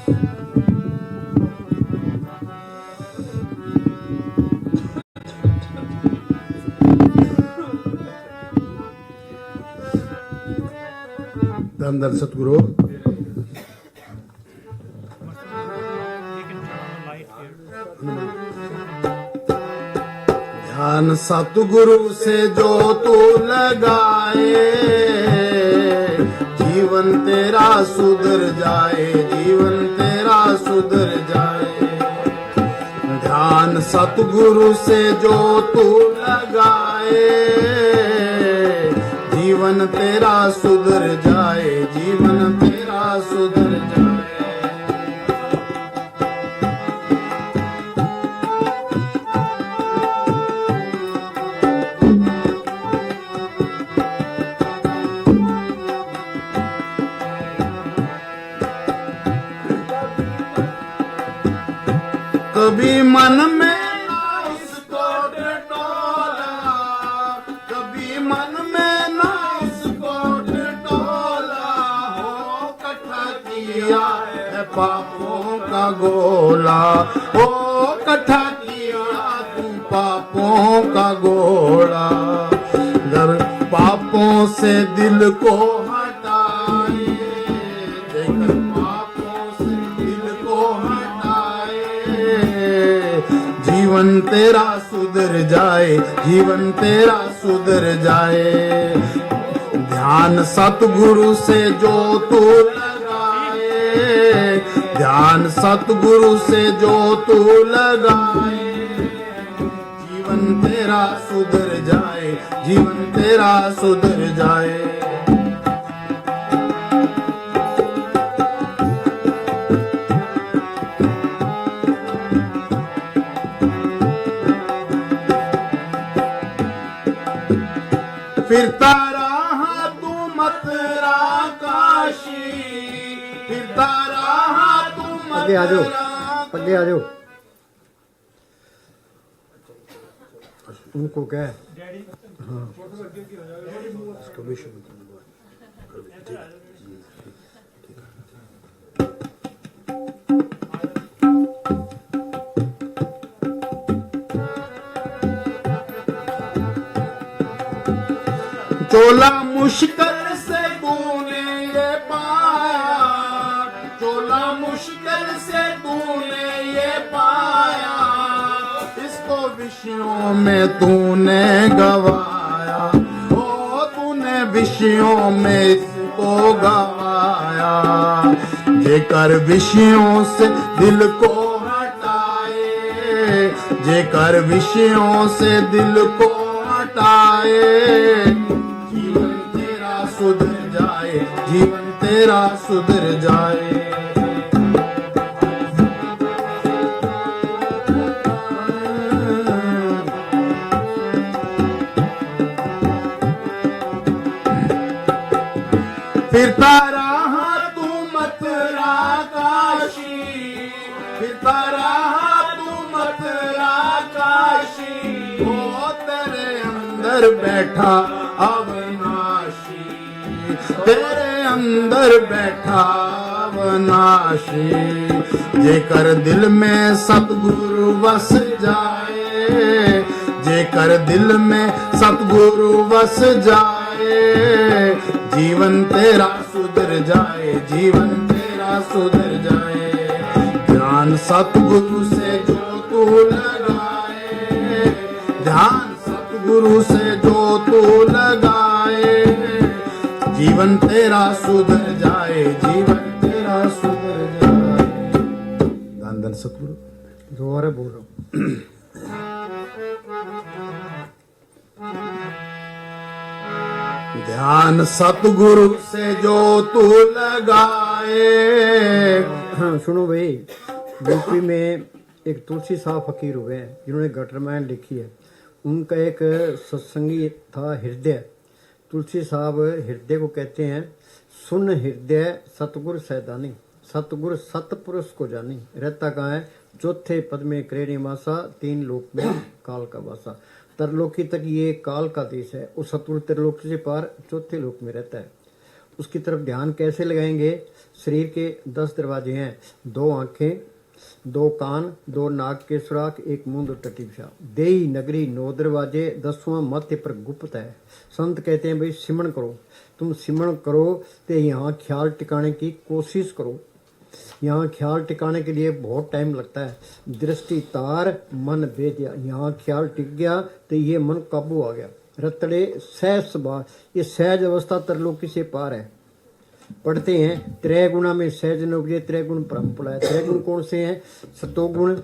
धन धन सतगुरु। ध्यान सतगुरु से जो तू लगाए, जीवन तेरा सुधर जाए, जीवन तेरा सुधर जाए। ध्यान सतगुरु से जो तू लगाए, जीवन तेरा सुधर जाए, जीवन तेरा सुधर जाए। कभी मन में ना उसको टटोला, कभी मन में ना उसको टटोला, हो कट्ठा किया है पापों का गोला, हो कट्ठा किया तू पापों का गोला। अगर पापों से दिल को हटाए, देखकर पापों से दिल को हटाए, जीवन तेरा सुधर जाए, जीवन तेरा सुधर जाए। ध्यान सतगुरु से जो तू लगाए, ध्यान सतगुरु से जो तू लगाए, जीवन तेरा सुधर जाए, जीवन तेरा सुधर जाए। फिरता रहा तू मथुरा काशी, फिरता रहा तू आगे आ जाओ, आगे आ जाओ। उनको क्या हाँ चोला मुश्किल से तूने ये पाया, चोला मुश्किल से तूने ये पाया, इसको विषयों में तूने गवाया, ओ तूने विषयों में इसको गवाया। जेकर विषयों से दिल को हटाए, जेकर विषयों से दिल को हटाए, जीवन तेरा सुधर जाए, जीवन तेरा सुधर जाए। फिरता रहा तू मथुरा काशी, फिरता रहा तू मथुरा काशी, वो तेरे अंदर बैठा अविनाशी, तेरे अंदर बैठा अविनाशी। जेकर दिल में सतगुरु बस जाए, जेकर दिल में सतगुरु बस जाए, जीवन तेरा सुधर जाए, जीवन तेरा सुधर जाए। ध्यान सतगुरु से जो तू लगाए, ध्यान सतगुरु से जो तू लगाए, जीवन तेरा सुधर जाए, जीवन तेरा सुधर जाए। धन धन सतगुरु। दोबारा बोलो। ध्यान सतगुरु से जो तू लगाए। हाँ सुनो भाई, यूपी में एक तुलसी साहब फकीर हुए हैं जिन्होंने गटर रामायण लिखी है। उनका एक सत्संगी था हृदय। तुलसी साहब हृदय को कहते हैं, सुन हृदय सतगुरु सैदानी, सतगुरु सतपुरुष को जानी। रहता कहाँ है? चौथे पद में करे निवासा, तीन लोक में काल का वासा। तरलोकी तक ये काल का देश है, और सतगुरु त्रिलोकी से पार चौथे लोक में रहता है। उसकी तरफ ध्यान कैसे लगाएंगे? शरीर के 10 दरवाजे हैं, 2 आंखें, 2 कान, 2 नाक के सुराख, 1 मुंह, 2 टट्टी पेशाब। देही नगरी 9 दरवाजे, 10वां माथे पर गुप्त है। संत कहते हैं भाई सिमरन करो, तुम सिमरन करो तो यहाँ ख्याल टिकाने की कोशिश करो। यहाँ ख्याल टिकाने के लिए बहुत टाइम लगता है। दृष्टि तार मन भेदिया, यहाँ ख्याल टिक गया तो ये मन काबू आ गया। रतड़े सहज स्वभाव, ये सहज अवस्था तरलोकी से पार है। पढ़ते हैं त्रय गुणा में सहज न उपजे, त्रय गुण परम फल है। त्रय गुण कौन से हैं? सतोगुण,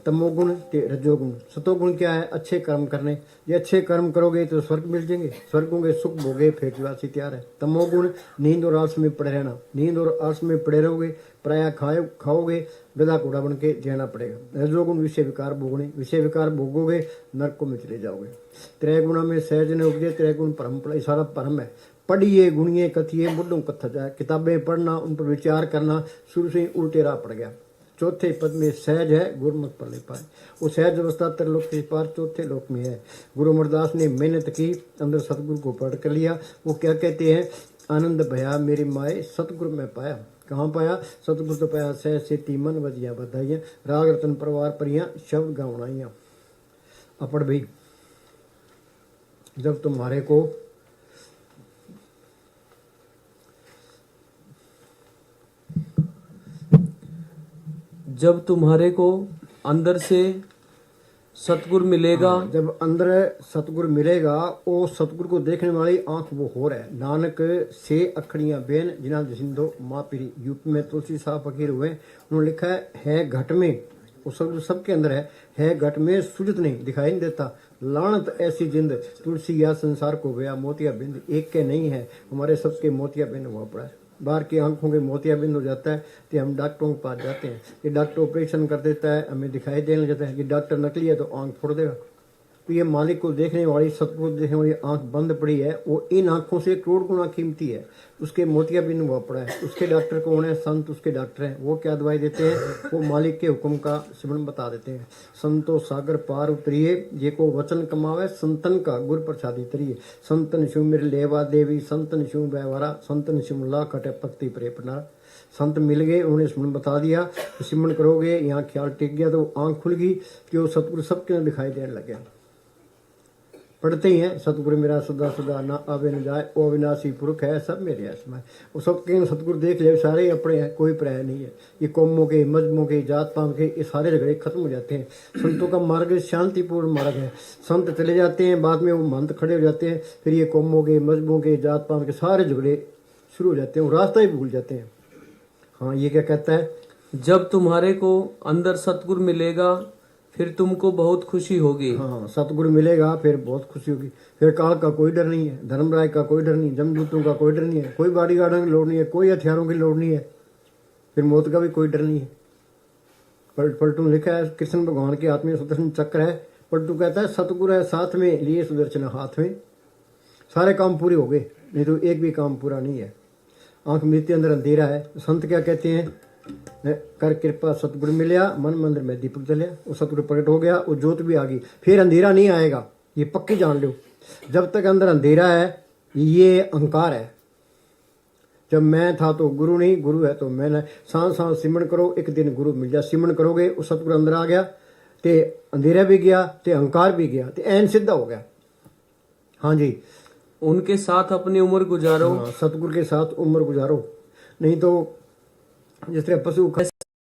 तमोगुण, रजोगुण। सतोगुण क्या है? अच्छे कर्म करने। ये अच्छे कर्म करोगे तो स्वर्ग मिल जाएंगे, स्वर्गों के सुख भोगे फेटवासी तैयार है। तमोगुण नींद और आलस में पड़े रहना, नींद और आलस में पड़े रहोगे, प्राय खाओगे, गधा कूड़ा बन के रहना पड़ेगा। रजोगुण विषय विकार भोगने, विषय विकार भोगोगे नरक में चले जाओगे। त्रय गुणा में सहज न उपजे, त्रय गुण परम फल, सारा परम है। पढ़िए गुणिए कथिए मुड्ढों कथा जाए, किताबें पढ़ना, उन पर विचार करना, शुरू से ही उल्टे राह पड़ गया। चौथे पद में सहज है, गुरमुख पढ़ ले पाए। वो सहज अवस्था तरलोक के पार चौथे लोक में है। गुरु अमरदास ने मेहनत की, अंदर सतगुरु को पढ़ कर लिया। वो क्या कहते हैं? आनंद भया मेरी माए सतगुरु में पाया। कहाँ पाया? सतगुरु तो पाया सहज से तीमन बजिया बधाइयाँ, राग रतन परिवार परियाँ शब्द गावनाइयाँ। अपड़ भाई, जब तुम्हारे को जब तुम्हारे को अंदर से सतगुरु मिलेगा, जब अंदर सतगुरु मिलेगा, वो सतगुरु को देखने वाली आंख वो हो रहा है। नानक से अखड़ियां बेन जिना जिंदो माँ पीरी। यूपी में तुलसी साहब फकीर हुए, उन्होंने लिखा है घट में, वो सतगुरु सबके अंदर है घट में सूझत नहीं, दिखाई नहीं देता। लानत ऐसी जिंद तुलसी या संसार को गया मोतिया बिंद, एक के नहीं है, हमारे सबके मोतिया बिंद हुआ पड़ा है। बाहर की आंखों के मोतियाबिंद हो जाता है तो हम डॉक्टरों के पास जाते हैं, ये डॉक्टर ऑपरेशन कर देता है, हमें दिखाई देने लग जाता है कि डॉक्टर नकली है तो आंख फोड़ देगा। तो ये मालिक को देखने वाली, सतगुरु देखने वाली आंख बंद पड़ी है, वो इन आंखों से करोड़ गुना कीमती है। उसके मोतियाबिंद हुआ पड़ा है। उसके डॉक्टर कौन है? संत उसके डॉक्टर हैं। वो क्या दवाई देते हैं? वो मालिक के हुक्म का सिमरन बता देते हैं। संतो सागर पार उतरिए, ये को वचन कमावे, संतन का गुर प्रसादी तरिए। संतन शिव मेरे लेवा देवी, संतन शिव व्यवहारा, संतन शिव ला कटे पक्ति प्रे पनारा। संत मिल गए, उन्होंने सिमरन बता दिया, सिमरन करोगे यहाँ ख्याल टिक गया तो आंख खुल गई कि वो सतगुरु सबके दिखाई देने लग गया। पढ़ते ही हैं सतगुरु मेरा सदा सदा ना आवे न जाए, ओ अविनाशी पुरख है सब मेरे आसमां। वो सबके सतगुरु देख ले, सारे ही अपने हैं, कोई पराया नहीं है। ये कौमों के, मजहबों के, जात पात के, ये सारे झगड़े खत्म हो जाते हैं। संतों का मार्ग शांतिपूर्ण मार्ग है। संत चले जाते हैं, बाद में वो महंत खड़े हो जाते हैं, फिर ये कौमों के, मजहबों के, जात पात के सारे झगड़े शुरू हो जाते हैं, वो रास्ता ही भूल जाते हैं। हाँ, ये क्या कहता है? जब तुम्हारे को अंदर सतगुरु मिलेगा फिर तुमको बहुत खुशी होगी। हाँ, सतगुरु मिलेगा फिर बहुत खुशी होगी। फिर काल का कोई डर नहीं है, धर्मराय का कोई डर नहीं, जमदूतों का कोई डर नहीं है, कोई बॉडीगार्डों की लोड़ नहीं है, कोई हथियारों की लोड़ नहीं है, फिर मौत का भी कोई डर नहीं है। पलटू में लिखा है कृष्ण भगवान के हाथ में सुदर्शन चक्र है। पलटू कहता है सतगुरु है साथ में, लिए सुदर्शन हाथ में। सारे काम पूरे हो गए, नहीं तो एक भी काम पूरा नहीं है। आंख मृत्यु अंदर अंधेरा है। संत क्या कहते हैं? कर कृपा सतगुरु मिलिया, मन मंदिर में दीपक जलिया। वो सतगुरु प्रकट हो गया, वो ज्योत भी आ गई, फिर अंधेरा नहीं आएगा, ये पक्की जान लो। जब तक अंदर अंधेरा है ये अहंकार है। जब मैं था तो गुरु नहीं, गुरु है तो मैं। सांस सांस सिमरन करो, एक दिन गुरु मिल जाए। सिमरन करोगे वो सतगुरु अंदर आ गया, ते अंधेरा भी गया, ते अहंकार भी गया, ते ऐन सिद्धा हो गया। हाँ जी, उनके साथ अपनी उम्र गुजारो। हाँ, सतगुरु के साथ उम्र गुजारो, नहीं तो जिस तरह पशु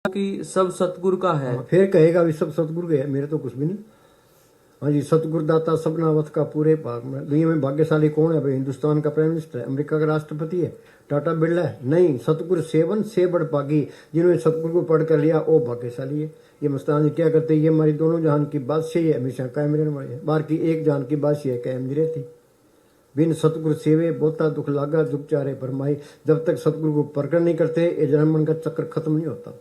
कि सब सतगुरु का है। हाँ, फिर कहेगा भी सब सतगुरु के है, मेरे तो कुछ भी नहीं। हाँ जी, सतगुरु दाता सबना वत का पूरे भाग में। दुनिया में भाग्यशाली कौन है भाई? हिंदुस्तान का प्राइम मिनिस्टर है, अमेरिका का राष्ट्रपति है, टाटा बिरला है? नहीं, सतगुरु सेवन से बड़ पागी। जिन्होंने सतगुरु को पढ़ कर लिया वो भाग्यशाली है। ये मस्तान जी क्या करते हैं? ये हमारी दोनों जहान की बादशाही है, हमेशा कायम रहने वाली है। बाहर की एक जहान की बादशाही है, कायम नहीं रहती। बिन सतगुरु सेवे बहुता दुख लागा, दुख चारे फरमाई। जब तक सतगुरु को प्रकट नहीं करते ये जन्म मन का चक्र खत्म नहीं होता।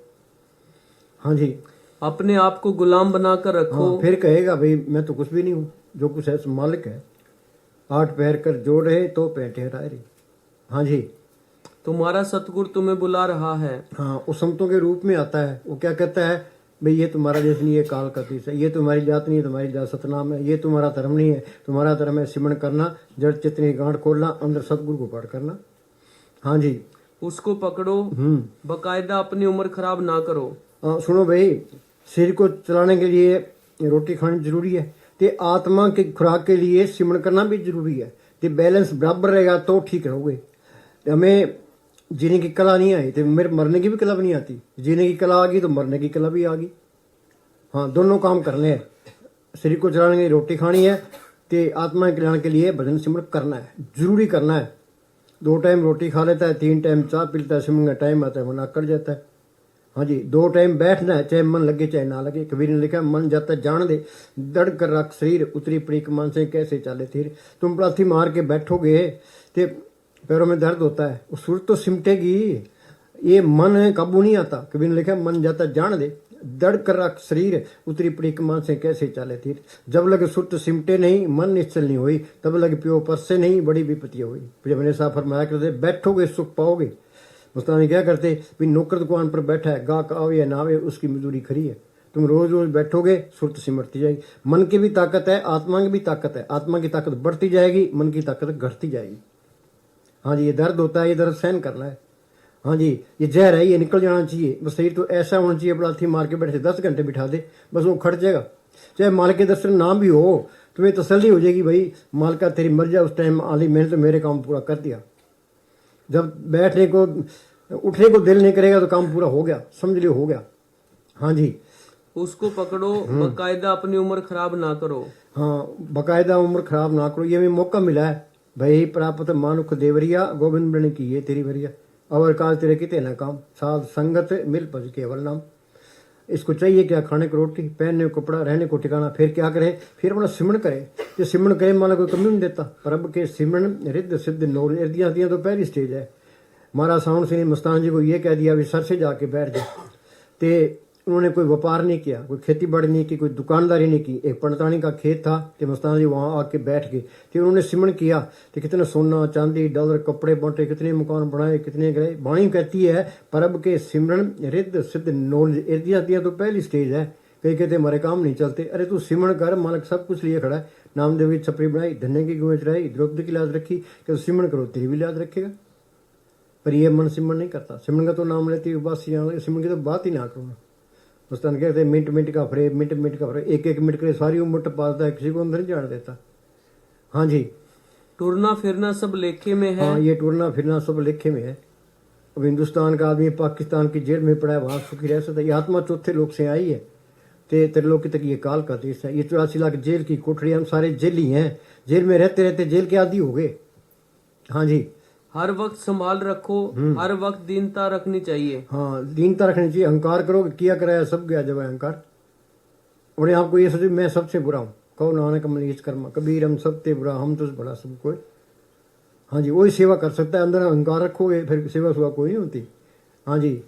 हाँ जी, अपने आप को गुलाम बनाकर रखो। हाँ, फिर कहेगा भाई मैं तो कुछ भी नहीं हूँ, जो कुछ है मालिक है। 8 पैर कर जोड़ रहे तो पैर ठहराए रही। हाँ जी, तुम्हारा सतगुरु तुम्हें बुला रहा है। हाँ, वो संतों के रूप में आता है। वो क्या कहता है? भाई ये तुम्हारा देश नहीं है, काल का तीस है। ये तुम्हारी जात नहीं है, तुम्हारी जात सतनाम है। ये तुम्हारा धर्म नहीं है, तुम्हारा धर्म है सिमरन करना, जड़ चितनी गांठ खोलना, अंदर सतगुरु को पाठ करना। हाँ जी। उसको पकड़ो, बकायदा अपनी उम्र खराब ना करो। सुनो भाई, शरीर को चलाने के लिए रोटी खानी जरूरी है, ते आत्मा की खुराक के लिए सिमरण करना भी जरूरी है। ते बैलेंस बराबर रहेगा तो ठीक रहोगे। हमें जीने की कला नहीं आई तो मेरे मरने की भी कला भी नहीं आती। जीने की कला आ गई तो मरने की कला भी आ गई। हाँ, दोनों काम करने हैं। शरीर को चलाने के लिए रोटी खानी है, ते आत्मा के कल्याण के लिए भजन सिमरण करना है, जरूरी करना है। 2 टाइम रोटी खा लेता है, 3 टाइम चाय पीता है, सिमरण का टाइम आता है वो नाक कट जाता है। हाँ जी, 2 टाइम बैठना है, चाहे मन लगे चाहे ना लगे। कबीर ने लिखा, मन जाता जान दे, दड़ कर रख शरीर, उतरी पड़ी मन से कैसे चाले तीर। तुम पलाथी मार के बैठोगे ते पैरों में दर्द होता है, वो सूरत तो सिमटेगी, ये मन काबू नहीं आता। कबीर ने लिखा, मन जाता जान दे, दड़ कर रख शरीर, उतरी पड़ी मन से कैसे चाले तीर। जब लगे सुरत सिमटे नहीं, मन निश्चल नहीं हुई, तब लगे प्यो पर से नहीं, बड़ी विपत्ति हुई। जब मैंने साफ फरमाया करते, बैठोगे सुख पाओगे। मुस्तानी क्या करते, भी नौकर दुकान पर बैठा है, गाहक आवे या ना आवे उसकी मजदूरी खरी है। तुम रोज रोज बैठोगे, सुरत सिमटती जाएगी। मन की भी ताकत है, आत्मा की भी ताकत है। आत्मा की ताकत बढ़ती जाएगी, मन की ताकत घटती जाएगी। हाँ जी, ये दर्द होता है, ये दर्द सहन करना है। हाँ जी, ये जहर है, ये निकल जाना चाहिए। बस शरीर तो ऐसा होना चाहिए, पलाथी मार के बैठे 10 घंटे बिठा दे, बस वो खट जाएगा। चाहे माल के दर्शन ना भी हो, तुम्हें तसल्ली हो जाएगी, भाई माल का तेरी मर जाए उस टाइम आली, मैंने तो मेरे काम पूरा कर दिया। जब बैठने को उठने को दिल नहीं करेगा तो काम पूरा हो गया, समझ लियो हो गया। हाँ जी, उसको पकड़ो, बकायदा अपनी उम्र खराब ना करो। हाँ, बकायदा उम्र खराब ना करो। ये हमें मौका मिला है भाई, प्राप्त मानुख देवरिया, गोविंद बने की ये तेरी वरिया, अवर काल तेरे किते न काम, साध संगत मिल पज केवल नाम। इसको चाहिए क्या, खाने को रोटी, पहनने को कपड़ा, रहने को ठिकाना। फिर क्या करे, फिर अपना सिमरण करे। जो सिमरण करे माना कोई कमी नहीं देता। प्रभ के सिमरण रिद्ध सिद्ध नौल, इर्दियां तो पहली स्टेज है। महाराज साउंड सिंह मस्तान जी को ये कह दिया भी सर से जाके बैठ जा। ते उन्होंने कोई व्यापार नहीं किया, कोई खेती बाड़ी नहीं की, कोई दुकानदारी नहीं की। एक पंडतानी का खेत था, तो मस्तान जी वहां आके बैठ गए, तो उन्होंने सिमरण किया। तो कितने सोना चांदी डॉलर कपड़े बांटे, कितने मकान बनाए, कितने गए। वाणी कहती है, परब के सिमरण रिद्ध सिद्ध नॉलेज, इर्दियां तो पहली स्टेज है। कई कहते हमारे काम नहीं चलते। अरे तू सिमरण कर, मालिक सब कुछ लिए खड़ा है। नामदेव की छपरी बनाई, धन्य की गुंज चढ़ाई, द्रौपदी की लाज रखी, कि सिमरण करो तेरी भी लाज रखेगा। पर ये मन सिमरण नहीं करता। सिमरण का तो नाम लेती बस, सिमरण की तो बात ही ना करो। मुस्तान कहते मिनट मिनट का फरे, मिनट मिनट का फरे, एक एक मिनट के लिए सारी उम्र टपाता है, किसी को अंदर नहीं जान देता। हाँ जी, टुरना फिरना सब लेखे में है। हाँ, ये टुरना फिरना सब लेखे में है। अब हिंदुस्तान का आदमी पाकिस्तान की जेल में पड़ा है, वहां सुखी रह सकता है। ये आत्मा चौथे लोक से आई है, ते त्रिलोकी तक ये काल का देश है। ये 84 लाख जेल की कोठरी, हम सारे जेली हैं। जेल में रहते रहते जेल के आदि हो गए। हाँ जी, हर वक्त संभाल रखो, हर वक्त दीनता रखनी चाहिए। हाँ, दीनता रखनी चाहिए। अहंकार करो, किया कराया सब गया जब अहंकार। अपने आपको ये सोचो मैं सबसे बुरा हूँ, कहो नानक मनीष कर्मा, कबीर हम सबसे बुरा, हम तो बड़ा सब कोई। हाँ जी, वही सेवा कर सकता है। अंदर अहंकार रखोगे फिर सेवा सुवा कोई नहीं होती। हाँ जी,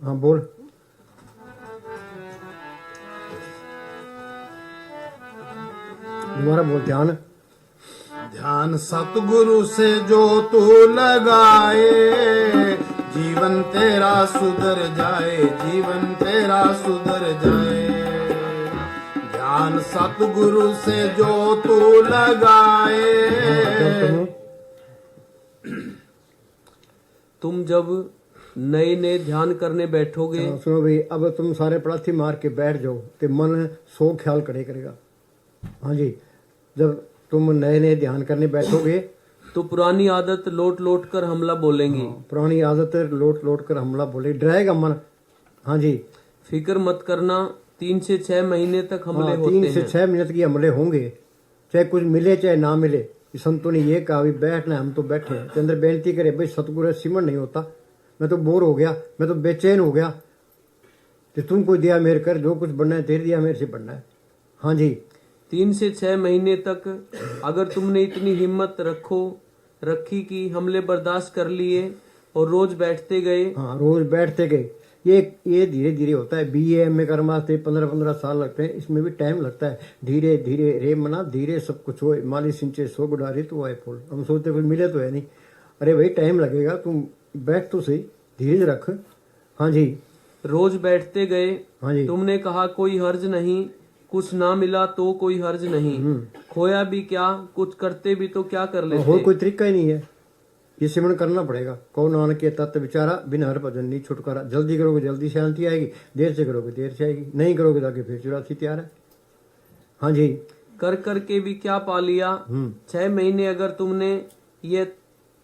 हाँ बोल। दोबारा बोल। ध्यान ध्यान सतगुरु से जो तू लगाए, जीवन तेरा सुधर जाए, जीवन तेरा सुधर जाए। ध्यान सतगुरु से जो तू लगाए। तुम जब नए नए ध्यान करने बैठोगे, सुनो भाई, अब तुम सारे पड़ाथी मार के बैठ जाओ तो मन 100 ख्याल करे करेगा। हाँ जी, जब तुम नए नए ध्यान करने बैठोगे तो पुरानी आदत लौट लौट कर हमला बोलेंगी। पुरानी आदत लौट लौट कर हमला बोले, डराएगा मन। हाँ जी, फिक्र मत करना, 3 से 6 महीने तक हमले होते 3 से 6 मिनट के हमले होंगे, चाहे कुछ मिले चाहे ना मिले। संतों ने ये कहा भी बैठना, हम तो बैठे हैं। चंद्र बेनती करे, भाई सतगुरु सिमरण नहीं होता, मैं तो बोर हो गया, मैं तो बेचैन हो गया। तो तुम कोई दिया मेरे कर, जो कुछ बनना है तेरे दिया मेरे से बनना है। हाँ जी, 3 से 6 महीने तक अगर तुमने इतनी हिम्मत रखी कि हमले बर्दाश्त कर लिए और रोज बैठते गए। हाँ, रोज बैठते गए। ये धीरे धीरे होता है। BA MA करने वास्ते 15-15 साल लगते हैं, इसमें भी टाइम लगता है। धीरे धीरे रे मना धीरे सब कुछ हो, माली सिंचे सो गुडारी तो आए फूल। हम सोचते कोई मिले तो है नहीं। अरे भाई टाइम लगेगा, तुम बैठ तो सही, धीरे रख। हाँ जी, रोज बैठते गए। हाँ जी, तुमने कहा कोई हर्ज नहीं, कुछ ना मिला तो कोई हर्ज नहीं, खोया भी क्या, कुछ करते भी तो क्या कर लेते। और कोई तरीका ही नहीं है। ये सिमरन करना पड़ेगा। कहो नानक के तत्व विचारा, बिन हर भजन नहीं छुटकारा। जल्दी करोगे जल्दी शांति आएगी, देर से करोगे देर से आएगी, नहीं करोगे तो आगे फिर चुरासी तैयार है। हाँ जी। कर करके भी क्या पा लिया। 6 महीने अगर तुमने ये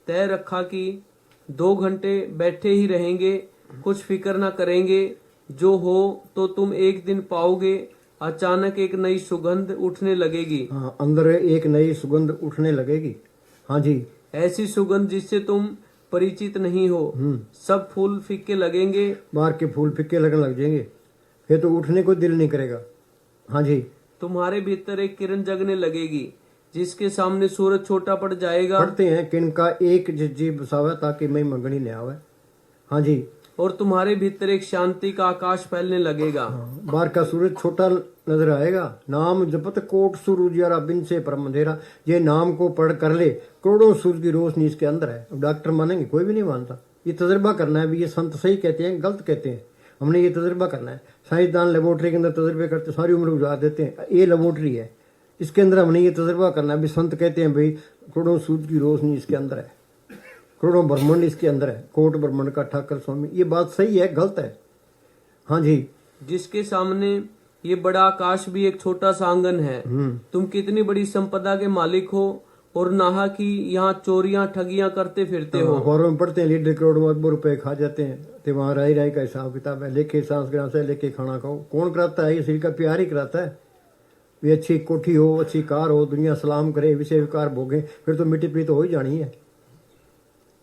तय रखा कि 2 घंटे बैठे ही रहेंगे, कुछ फिक्र ना करेंगे, जो हो तो तुम एक दिन पाओगे। अचानक एक नई सुगंध उठने लगेगी। हाँ, अंदर एक नई सुगंध उठने लगेगी। हाँ जी। ऐसी सुगंध जिससे तुम परिचित नहीं हो। सब फूल फीके लगेंगे। बाहर के फूल फिक्के लगने लग जाएंगे, फिर तो उठने को दिल नहीं करेगा। हाँ जी। तुम्हारे भीतर एक किरण जगने लगेगी, जिसके सामने सूरज छोटा पड़ जाएगा। पढ़ते हैं किन का एक जीव बसावे, ताकि मैं मंगनी न आवे। हाँ जी। और तुम्हारे भीतर एक शांति का आकाश फैलने लगेगा। बाहर का सूरज छोटा नजर आएगा। नाम जपत कोट सूरज यारा, बिन से परम अंधेरा। ये नाम को पढ़ कर ले, करोड़ों सूरज की रोशनी इसके अंदर है। अब डॉक्टर मानेंगे, कोई भी नहीं मानता। ये तजर्बा करना है भी, ये संत सही कहते हैं गलत कहते हैं, हमने ये तजर्बा करना है। साइंसदान लेबोरेटरी के अंदर तजर्बे करते, सारी उम्र गुजार देते हैं। ये लेबोरेटरी है, इसके अंदर हमने ये तजर्बा करना है भी। संत कहते हैं भाई करोड़ों सूरज की रोशनी इसके अंदर है, करोड़ों ब्रह्मांड इसके अंदर है, कोट ब्रह्मांड का ठाकर स्वामी। ये बात सही है गलत है। हाँ जी। जिसके सामने ये बड़ा आकाश भी एक छोटा सा आंगन है। तुम कितनी बड़ी संपदा के मालिक हो, और नाहा की यहाँ चोरियां ठगियां करते फिरते हो। अखबारों में पढ़ते हैं लीडर करोड़ों अरबों रुपए खा जाते हैं, तो वहाँ राय राय का हिसाब किताब है। लेके सांस ग्राम से लेके खाना खाओ, कौन कराता है? ये श्री का प्यार ही कराता है। वे अच्छी कोठी हो, अच्छी कार हो, दुनिया सलाम करे, विषय विकार भोगे, फिर तो मिट्टी पीत हो ही जानी है।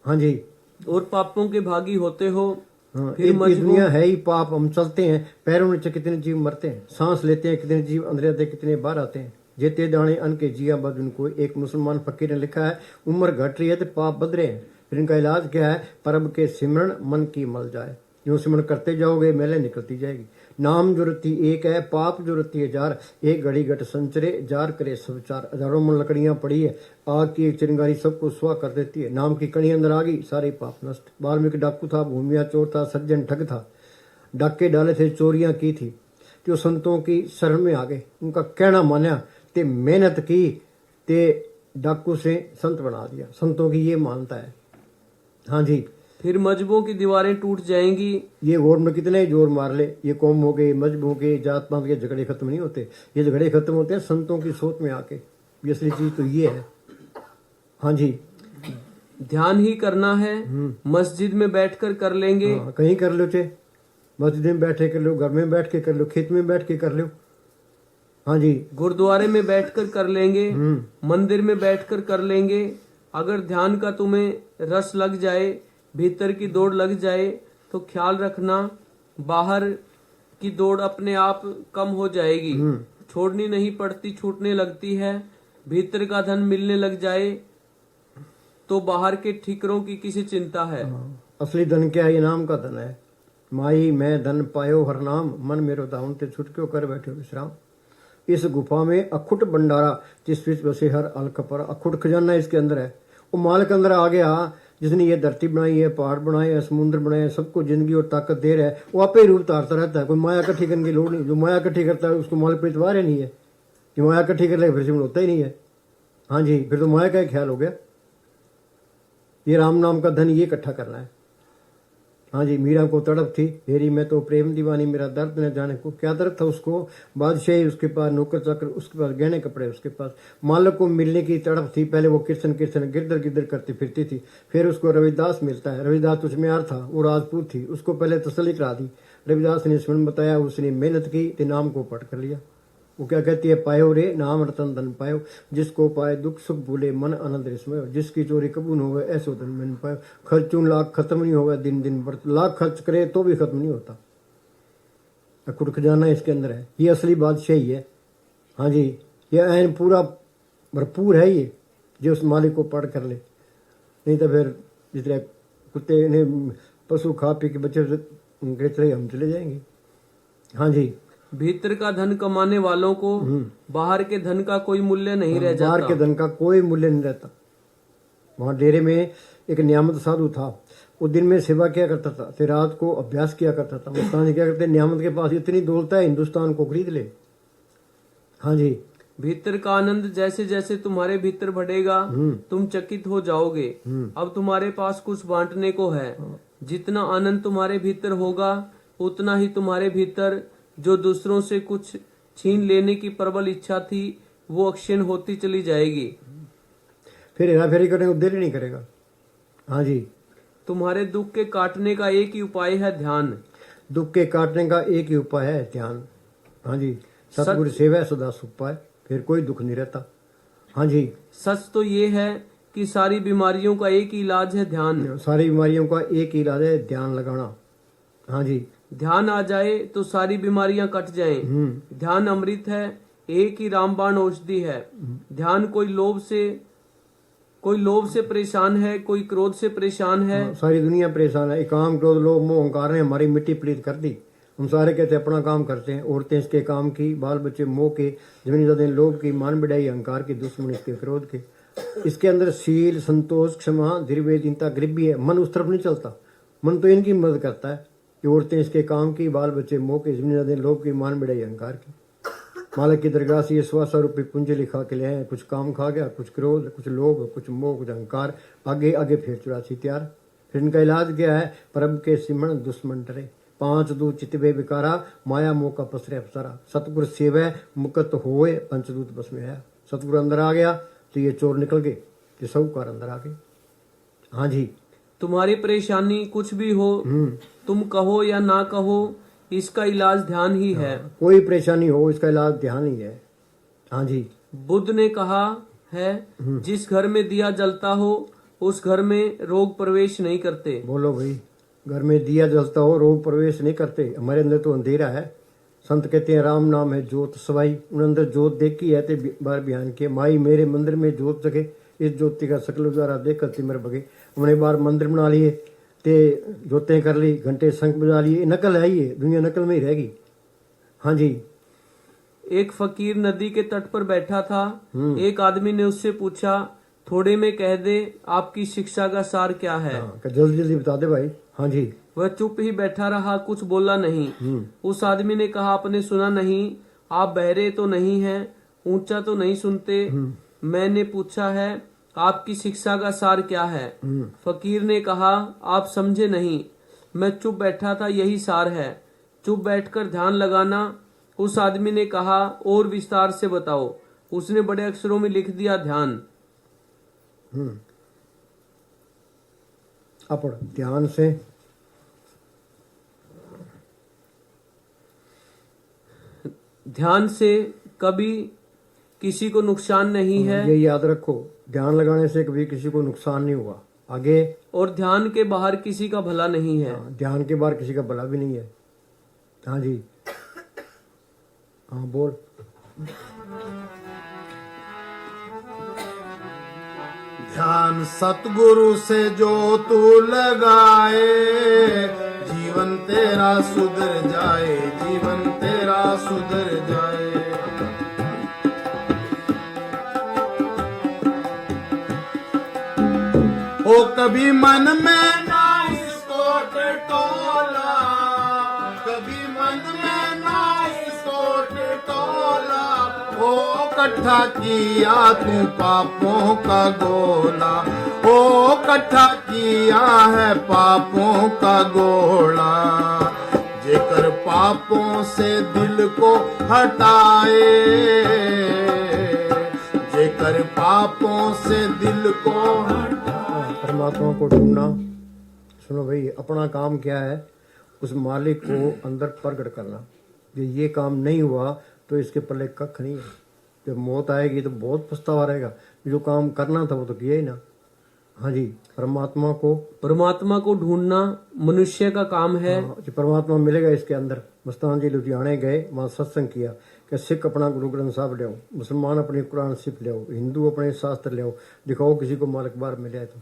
हाँ जी। और पापों के भागी होते हो। हाँ, फिर ये दुनिया है ही पाप। हम चलते हैं, पैरों नीचे कितने जीव मरते हैं, सांस लेते हैं कितने जीव अंदर आते, कितने बाहर आते हैं। जेते दाने अन के जिया बद उनको। एक मुसलमान फकीर ने लिखा है, उम्र घट रही है तो पाप बद रहे हैं, फिर इनका इलाज क्या है? परब के सिमरन मन की मल जाए। जो सिमरन करते जाओगे मैले निकलती जाएगी। नाम जो रत्ती एक है, पाप जो रत्ती है जार। एक घड़ी घट संचरे, जार करे सब चार। हजारों मन लकड़ियां पड़ी है, आग की एक चिंगारी सबको सुहा कर देती है। नाम की कड़ी अंदर आ गई, सारे पाप नष्ट। वाल्मीकि डाकू था, भूमिया चोर था, सज्जन ठग था, डाके डाले थे, चोरियां की थी। जो संतों की शरण में आ गए, उनका कहना माना, ते मेहनत की, ते डाकू से संत बना दिया। संतों की ये मानता है। हाँ जी। फिर मजहबों की दीवारें टूट जाएंगी। ये वोट में कितने ही जोर मार ले, ये कौम हो गए, मजहब हो गए, जात पात के झगड़े खत्म नहीं होते। ये झगड़े खत्म होते हैं संतों की सोच में आके। ये असली चीज तो ये है। हाँ जी। ध्यान ही करना है, मस्जिद में बैठकर कर लेंगे। हाँ, कहीं कर लो, चाहे मस्जिद में बैठे कर लो, घर में बैठ के कर लो, खेत में बैठ के कर लो। हाँ जी। गुरुद्वारे में बैठकर कर लेंगे, मंदिर में बैठकर कर लेंगे। अगर ध्यान का तुम्हें रस लग जाए, भीतर की दौड़ लग जाए, तो ख्याल रखना बाहर की दौड़ अपने आप कम हो जाएगी। छोड़नी नहीं पड़ती, छूटने लगती है। भीतर का धन मिलने लग जाए तो बाहर के ठिकरों की किसी चिंता है। असली धन क्या है? ये नाम का धन है। माई मैं धन पायो हर नाम, मन मेरो दाउन ते छुटक्यो कर बैठो विश्राम। इस गुफा में अखुट भंडारा, जिस बीच बसे हर अलख पर। अखुट खजाना इसके अंदर है। वो मालिक अंदर आ गया, जिसने ये धरती बनाई है, पहाड़ बनाए हैं, समुद्र बनाए हैं, सबको जिंदगी और ताकत दे रहा है। वो आपे ही रूप तारता रहता है, कोई माया इकट्ठी करने की लोड़ नहीं। जो माया इकट्ठी करता है उसको मालिक पे इतबार ही नहीं है। जो माया इकट्ठी कर ले फिर सिमरन होता ही नहीं है। हाँ जी। फिर तो माया का ही ख्याल हो गया। ये राम नाम का धन ये इकट्ठा करना है। हाँ जी। मीरा को तड़प थी, हेरी मैं तो प्रेम दीवानी, मेरा दर्द न जाने को। क्या दर्द था उसको? बादशाही उसके पास, नौकर चाकर उसके पास, गहने कपड़े उसके पास, मालिक को मिलने की तड़प थी। पहले वो कीर्तन कीर्तन गिरदर गिरदर करती फिरती थी। फिर उसको रविदास मिलता है। रविदास तुझमेयार था, वो राजपूत थी, उसको पहले तसल्ली करा दी। रविदास ने स्मरण बताया, उसने मेहनत की, ते नाम को पढ़ कर लिया। वो क्या कहती है? पायो रे नाम रतन धन पायो, जिसको पाए दुख सुख भूले मन आनंद रिसमयो। जिसकी चोरी कबूल हो गए ऐसो धन मिल पायो। खर्चूं लाख खत्म नहीं होगा, दिन दिन बढ़, लाख खर्च करे तो भी खत्म नहीं होता। अखुट खजाना इसके अंदर है। ये असली बादशाही है। हाँ जी। ये ऐन पूरा भरपूर है ये, जो उस मालिक को पढ़ कर ले। नहीं तो फिर जिस तरह कुत्ते ने पशु खा पी के बच्चे उनके तरह हम चले जाएंगे। हाँ जी। भीतर का धन कमाने वालों को बाहर के धन का कोई मूल्य नहीं रह जाता। बाहर के धन का कोई मूल्य नहीं रहता। वहां डेरे में एक नियामत साधु था। वो दिन में सेवा किया करता था, फिर रात को अभ्यास किया करता था। मुस्तान क्या करते, नियामत के पास इतनी दौलत है, हिंदुस्तान को खरीद ले। हाँ जी। भीतर का आनंद जैसे जैसे तुम्हारे भीतर बढ़ेगा तुम चकित हो जाओगे। अब तुम्हारे पास कुछ बांटने को है। जितना आनंद तुम्हारे भीतर होगा उतना ही तुम्हारे भीतर जो दूसरों से कुछ छीन लेने की प्रबल इच्छा थी वो अक्षीण होती चली जाएगी। फिर हेरा फेरी करने को दिल ही नहीं करेगा। हाँ जी, तुम्हारे दुख के काटने का एक ही उपाय है ध्यान। दुख के काटने का एक ही उपाय है ध्यान। हाँ जी, सतगुरु सेवा सदा सुख पाए, फिर कोई दुख नहीं रहता। हाँ जी, सच तो ये है कि सारी बीमारियों का एक ही इलाज है ध्यान। सारी बीमारियों का एक ही इलाज है ध्यान लगाना। हाँ जी, ध्यान आ जाए तो सारी बीमारियां कट जाएं। ध्यान अमृत है, एक ही रामबाण औषधि है। ध्यान कोई लोभ से परेशान है, कोई क्रोध से परेशान है। सारी दुनिया परेशान है। काम क्रोध लोभ मोह अहंकार ने हमारी मिट्टी पलीत कर दी। हम सारे कहते अपना काम करते हैं। औरतें इसके काम की, बाल बच्चे मोह के, जमीनी जाते लोभ की, मान बढ़ाई अहंकार की, दुश्मन इसके क्रोध के। इसके अंदर शील, संतोष, क्षमा, धीरज, चिंता, गरीबी है। मन उस तरफ नहीं चलता। मन तो इनकी मदद करता है कि औरतें इसके काम की, बाल बच्चे मोह के, जमीनी जाते लोभ की, मान बढ़ाई अहंकार की। मालिक की दरगाह से ये 100 रुपये पूंजी लिखा के ले आए। कुछ काम खा गया, कुछ क्रोध, कुछ लोभ, कुछ मोह, कुछ अहंकार। आगे आगे फिर 84 तैयार। फिर इनका इलाज क्या है? प्रभु के सिमरण दुश्मन डरे, 5 दूत चितवे विकारा, माया मोह का पसरे अफसरा। सतगुरु सेवै मुकत होए, पंचदूत बस में आया। सतगुरु अंदर आ गया तो ये चोर निकल गए, ये साहूकार अंदर आ गए। हाँ जी, तुम्हारी परेशानी कुछ भी हो, तुम कहो या ना कहो, इसका इलाज ध्यान ही है। कोई परेशानी हो इसका इलाज ध्यान ही है। हाँ जी, बुद्ध ने कहा है जिस घर में दिया जलता हो उस घर में रोग प्रवेश नहीं करते। बोलो भाई, घर में दिया जलता हो रोग प्रवेश नहीं करते। हमारे अंदर तो अंधेरा है। संत कहते हैं राम नाम है ज्योत सवाई। उन अंदर ज्योत देखी है ते बार बयान के, माई मेरे मंदिर में ज्योत जगे, इस ज्योति का सकल उजारा देख कर तिमर बगे। हमने बार मंदिर बना लिए ते जोतें कर ली, घंटे शंख बजा लिए। नकल है ये, दुनिया नकल में ही रहेगी। हाँ जी, एक फकीर नदी के तट पर बैठा था। एक आदमी ने उससे पूछा, थोड़े में कह दे आपकी शिक्षा का सार क्या है। जल्दी जल्दी बता दे भाई। हाँ जी, वह चुप ही बैठा रहा, कुछ बोला नहीं। उस आदमी ने कहा, आपने सुना नहीं, आप बहरे तो नहीं हैं, ऊंचा तो नहीं सुनते। मैंने पूछा है आपकी शिक्षा का सार क्या है। फकीर ने कहा, आप समझे नहीं, मैं चुप बैठा था, यही सार है, चुप बैठकर ध्यान लगाना। उस आदमी ने कहा, और विस्तार से बताओ। उसने बड़े अक्षरों में लिख दिया, ध्यान। अपड़ ध्यान से ध्यान से कभी किसी को नुकसान नहीं है। ये याद रखो, ध्यान लगाने से कभी किसी को नुकसान नहीं हुआ। आगे, और ध्यान के बाहर किसी का भला नहीं है। ध्यान के बाहर किसी का भला भी नहीं है। हाँ जी, हाँ बोल। ध्यान सतगुरु से जो तू लगाए, जीवन तेरा सुधर जाए, जीवन तेरा सुधर जाए। ओ कभी मन में ना इसको टटोला, कभी मन में ना इसको टटोला। ओ इकट्ठा किया तू पापों का गोला, ओ इकट्ठा किया है पापों का गोला। जेकर पापों से दिल को हटाए, जेकर पापों से दिल को परमात्मा को ढूंढना। सुनो भाई, अपना काम क्या है? उस मालिक को अंदर प्रकट करना। ये काम नहीं हुआ तो इसके पल्ले कख नहीं है। जब मौत आएगी तो बहुत पछतावा रहेगा, जो काम करना था वो तो किया ही ना। हाँ जी, परमात्मा को ढूंढना मनुष्य का काम है। जो परमात्मा मिलेगा इसके अंदर। मस्तान जी लुधियाने गए, वहाँ सत्संग किया कि सिख अपना गुरु ग्रंथ साहब ले आओ, मुसलमान अपनी कुरान शिफ ले आओ, हिंदू अपने शास्त्र ले आओ, दिखाओ किसी को मालिक बार मिले तो।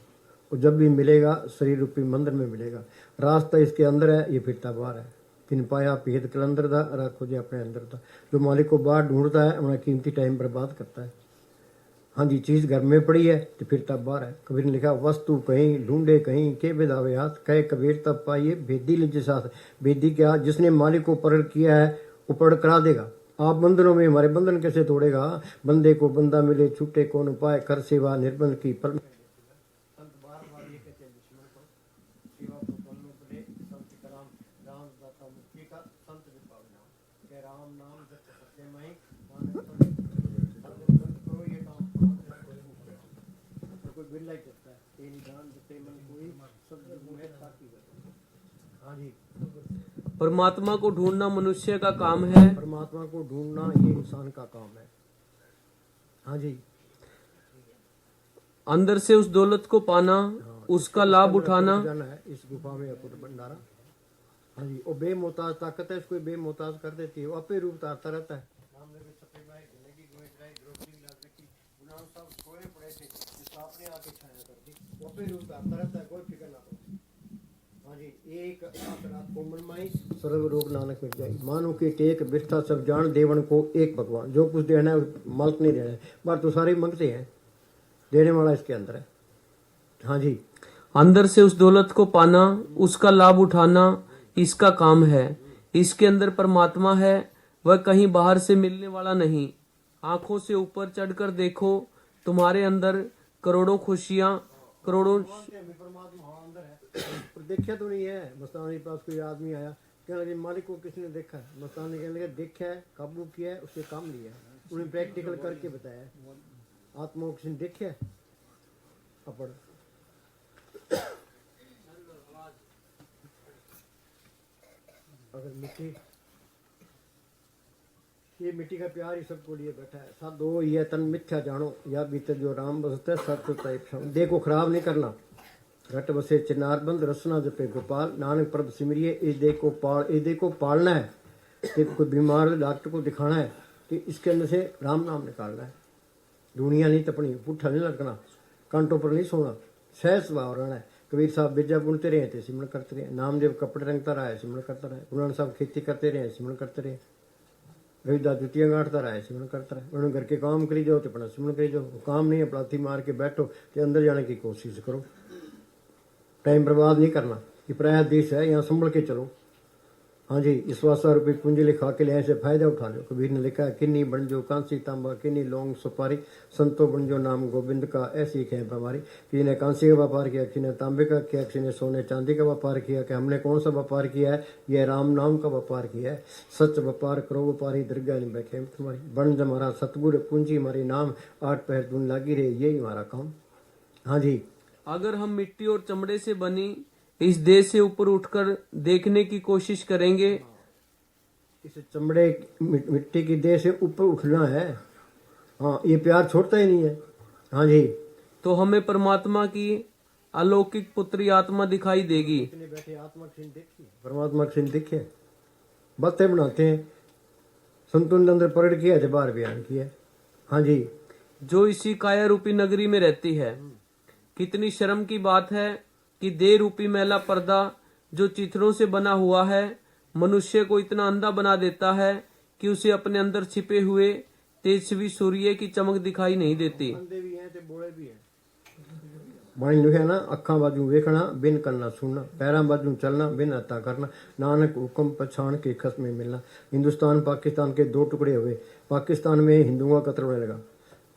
और जब भी मिलेगा शरीर रूपी मंदिर में मिलेगा। रास्ता इसके अंदर है, ये फिरता बाहर है। तिन पाया भेद कलंदर दा, रखो जी अपने अंदर था। जो मालिक को बाहर ढूंढता है अपना कीमती टाइम बर्बाद करता है। हाँ जी, चीज घर में पड़ी है तो फिरता बाहर है। कबीर ने लिखा, वस्तु कहीं ढूंढे कहीं के बेदावे हाथ, कहे कबीर तब पाइए भेदी लिज साथ। भेदी क्या? जिसने मालिक को प्रकट किया है वो प्रकट करा देगा। आप बंधनों में हमारे बंधन कैसे तोड़ेगा? बंदे को बंदा मिले छूटे कौन उपाय, कर सेवा निर्बंध की पर हाँ जी, परमात्मा को ढूंढना मनुष्य का काम है। परमात्मा को ढूंढना ये इंसान का काम है। हाँ जी, अंदर से उस दौलत को पाना, उसका लाभ उठाना। जाना है इस गुफा में अकुट भंडारा। हाँ जी, वो बेमोहताज ताकत है, इसको बेमोहताज कर देती है, वो अपने रूप धारता रहता है। सर्व रोग नानक मिट जाए, मानो की टेक बिरथा सब जान देवन को एक भगवान। जो कुछ देना है मालिक नहीं देना है, बार तो सारे मंगते हैं, देने वाला इसके अंदर है। हाँ जी, अंदर से उस दौलत को पाना, उसका लाभ उठाना इसका काम है। इसके अंदर परमात्मा है, वह कहीं बाहर से मिलने वाला नहीं। आंखों से ऊपर चढ़कर देखो, तुम्हारे अंदर करोड़ों खुशियां, करोड़ों। देखा तो नहीं है। मस्तानी के पास कोई आदमी आया, कहने लगे मालिक को किसने देखा है? मस्तानी कहने लगे देखा है, काबू किया है, उससे काम लिया है, उन्हें प्रैक्टिकल करके बताया है। आत्मा को किसने देखा है? अपड़ अगर मिट्टी, ये मिट्टी का प्यार ही सबको लिए बैठा है। साधो ये तन मिथ्या जानो, या भीतर जो राम बसता है सत्य। देखो खराब नहीं करना। घट बसे चिनार बंद, रसना जपे गोपाल, नानक प्रभ सिमरिए। इस देह को पालना है। एक कोई बीमार डॉक्टर को दिखाना है कि इसके अंदर से राम नाम निकालना है। दुनिया नहीं तपनी, पुट्ठा नहीं लगना, कांटों पर नहीं सोना, सहज स्वभाव रहना है। कबीर साहब बिजा बुनते रहे थे, सिमरन करते रहे। नामदेव कपड़े रंगता रहा है, सिमरन करता रहे। गुरु साहब खेती करते रहे, सिमरन करते रहे। रविदास जुतियां गांठता रहा है, सिमरन करता रहे। उन्होंने घर के काम करी जाओ तो अपना सिमरन करी जाओ। काम नहीं है पलाथी मार के बैठो तो अंदर जाने की कोशिश करो। टाइम बर्बाद नहीं करना। ये पराया देश है, यहाँ संभल के चलो। हाँ जी, इस 100 रुपये पूंजी लिखा के लिए से फायदा उठा लो। कबीर ने लिखा है, किन्नी बन जो कांसी तांबा, किन्नी लौंग सुपारी, संतो बन जो नाम गोविंद का, ऐसी है हमारी। किसी ने कांसी का व्यापार किया, किसी ने तांबे का किया, किसी ने सोने चांदी का व्यापार किया। कि हमने कौन सा व्यापार किया है? यह राम नाम का व्यापार किया है। सच व्यापार करो व्यापारी, दरगाह नहीं बैठे तुम्हारी। बन हमारा सतगुर पूंजी हमारी नाम, 8 पैर दून लागी रहे, यही हमारा काम। हाँ जी, अगर हम मिट्टी और चमड़े से बनी इस देह से ऊपर उठकर देखने की कोशिश करेंगे, इस चमड़े मिट्टी की देह से ऊपर उठना है। हाँ, ये प्यार छोड़ता ही नहीं है। हाँ जी, तो हमें परमात्मा की अलौकिक पुत्री आत्मा दिखाई देगी। बैठे आत्मा देखिए, परमात्मा की दिखे, बातें बनाते हैं। संतों ने अंदर प्रकट किया है, बाहर बयान किया है। हाँ जी, जो इसी काया रूपी नगरी में रहती है। कितनी शर्म की बात है कि देह रूपी मैला पर्दा जो चित्रों से बना हुआ है, मनुष्य को इतना अंधा बना देता है कि उसे अपने अंदर छिपे हुए तेजस्वी सूर्य की चमक दिखाई नहीं देती। अंधे भी हैं ते बोले भी हैं। बाणी लिखे ना, अखा बाजू वेखना बिन करना सुनना, पैरा बाजू चलना बिन हत्या करना, नानक हुक्म पछाण के खस में मिलना। हिंदुस्तान पाकिस्तान के 2 टुकड़े हुए। पाकिस्तान में हिंदुओं का कत्ल होने लगा,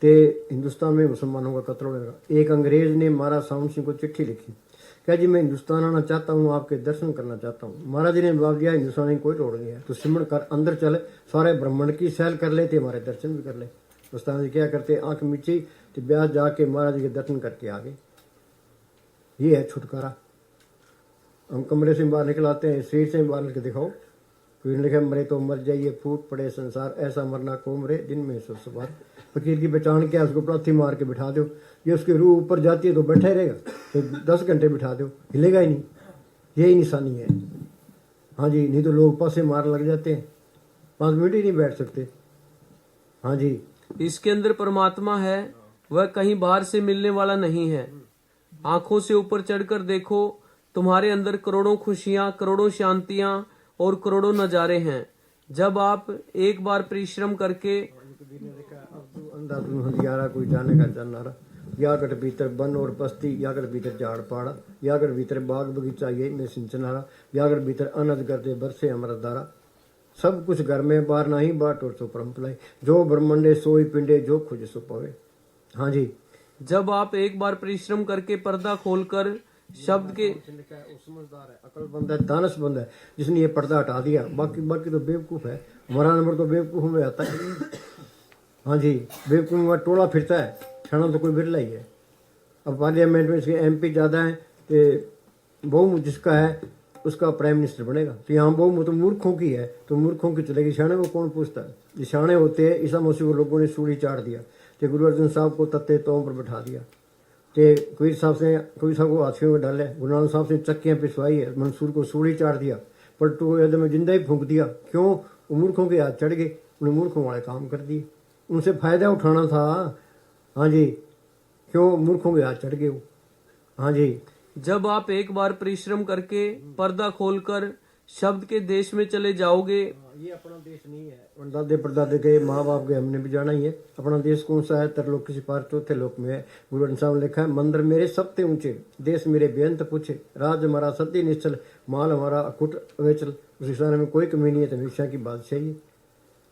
ते हिंदुस्तान में मुसलमानों का कत्ल होने लगा। एक अंग्रेज ने महाराज साउंड सिंह को चिट्ठी लिखी, क्या जी मैं हिंदुस्तान आना चाहता हूँ, आपके दर्शन करना चाहता हूँ। महाराज जी ने जवाब दिया, हिंदुस्तान की कोई तोड़ नहीं है, तो सिमरण कर अंदर चले, सारे ब्राह्मण की सैल कर ले, हमारे दर्शन भी कर ले। हिंदुस्तान जी क्या करते, आंख मीची तो ब्याह जाके महाराज जी के दर्शन करके आ गए। ये है छुटकारा। हम कमरे से बाहर निकल आते हैं, शरीर से बाहर निकल दिखाओ। कोई लिखे मरे तो मर जाइए, फूट पड़े संसार, ऐसा मरना को मरे दिन में सो सवार। फकीर की पहचान क्या, उसको प्राथी मार के बिठा दो। ये उसकी रूह ऊपर जाती है तो बैठा ही रहेगा, तो 10 घंटे बिठा दो, हिलेगा ही नहीं। यही निशानी है। हाँ जी, नहीं तो लोग पासे मार लग जाते हैं, 5 मिनट ही नहीं बैठ सकते। हाँ जी, इसके अंदर परमात्मा है, वह कहीं बाहर से मिलने वाला नहीं है। आंखों से ऊपर चढ़कर देखो, तुम्हारे अंदर करोड़ों खुशियां, करोड़ों शांतियां और करोड़ों नजारे हैं। जब आप एक बार परिश्रम करके अंधा तू हंदियारा कोई जाने का जाननारा, या गढ़ भीतर बन और बस्ती, या गढ़ भीतर झाड़ पाड़ा, या गढ़ भीतर बाग बगीचा ये में सिंचनारा, या गढ़ भीतर अनद करते बरसे अमृत धारा। सब कुछ घर में बाहर नहीं बाट और तो परम भलाई। जो ब्रह्मंडे सोई पिंडे जो खुज सो पावे। हाँ जी। जब आप एक बार परिश्रम करके पर्दा खोलकर शब्द के वो समझदार है, अकलमंद है, दानशमंद है, जिसने ये पर्दा हटा दिया। बाकी बाकी तो बेवकूफ है। हमारा नंबर तो बेवकूफ में आता है। हाँ जी, बेवकूफ में टोला फिरता है, छाना तो कोई बिरला ही है। अब पार्लियामेंट में इसके MP ज्यादा है, तो बहुमत जिसका है उसका प्राइम मिनिस्टर बनेगा। तो यहाँ बहुमत तो मूर्खों की है, तो मूर्खों की चलेगी। शाणे को कौन पूछता है? जो शाणे होते हैं, ईसा मसीह को लोगों ने सूली चाट दिया, तो गुरु अर्जुन साहब को तत्ते तोम पर बैठा दिया, कि कबीर साहब को हाथियों में डाले, गुरु नानक साहब से चक्कियां पिसवाई है, मंसूर को सूली चाट दिया, पलटू को यद में जिंदा ही फूंक दिया। क्यों? वो मूर्खों के हाथ चढ़ गए, उन्हें मूर्खों वाले काम कर दिए। उनसे फायदा उठाना था। हाँ जी, क्यों? मूर्खों के हाथ चढ़ गए वो। हाँ जी। जब आप एक बार परिश्रम करके पर्दा खोलकर शब्द के देश में चले जाओगे। ये अपना देश नहीं है, दादे परदादे के माँ बाप के हमने भी जाना ही है। अपना देश कौन सा है? तरलोक किसी पार चौथे लोक में है। गुरु ग्रंथ साहब ने लिखा है, मंदिर मेरे सबते ऊंचे, देश मेरे बेअंत पूछे, राज हमारा सत्य निश्चल, माल हमारा अकुट अवेचल। उस हिसाब में कोई कमी नहीं है, तो हमेशा की बादशाह है।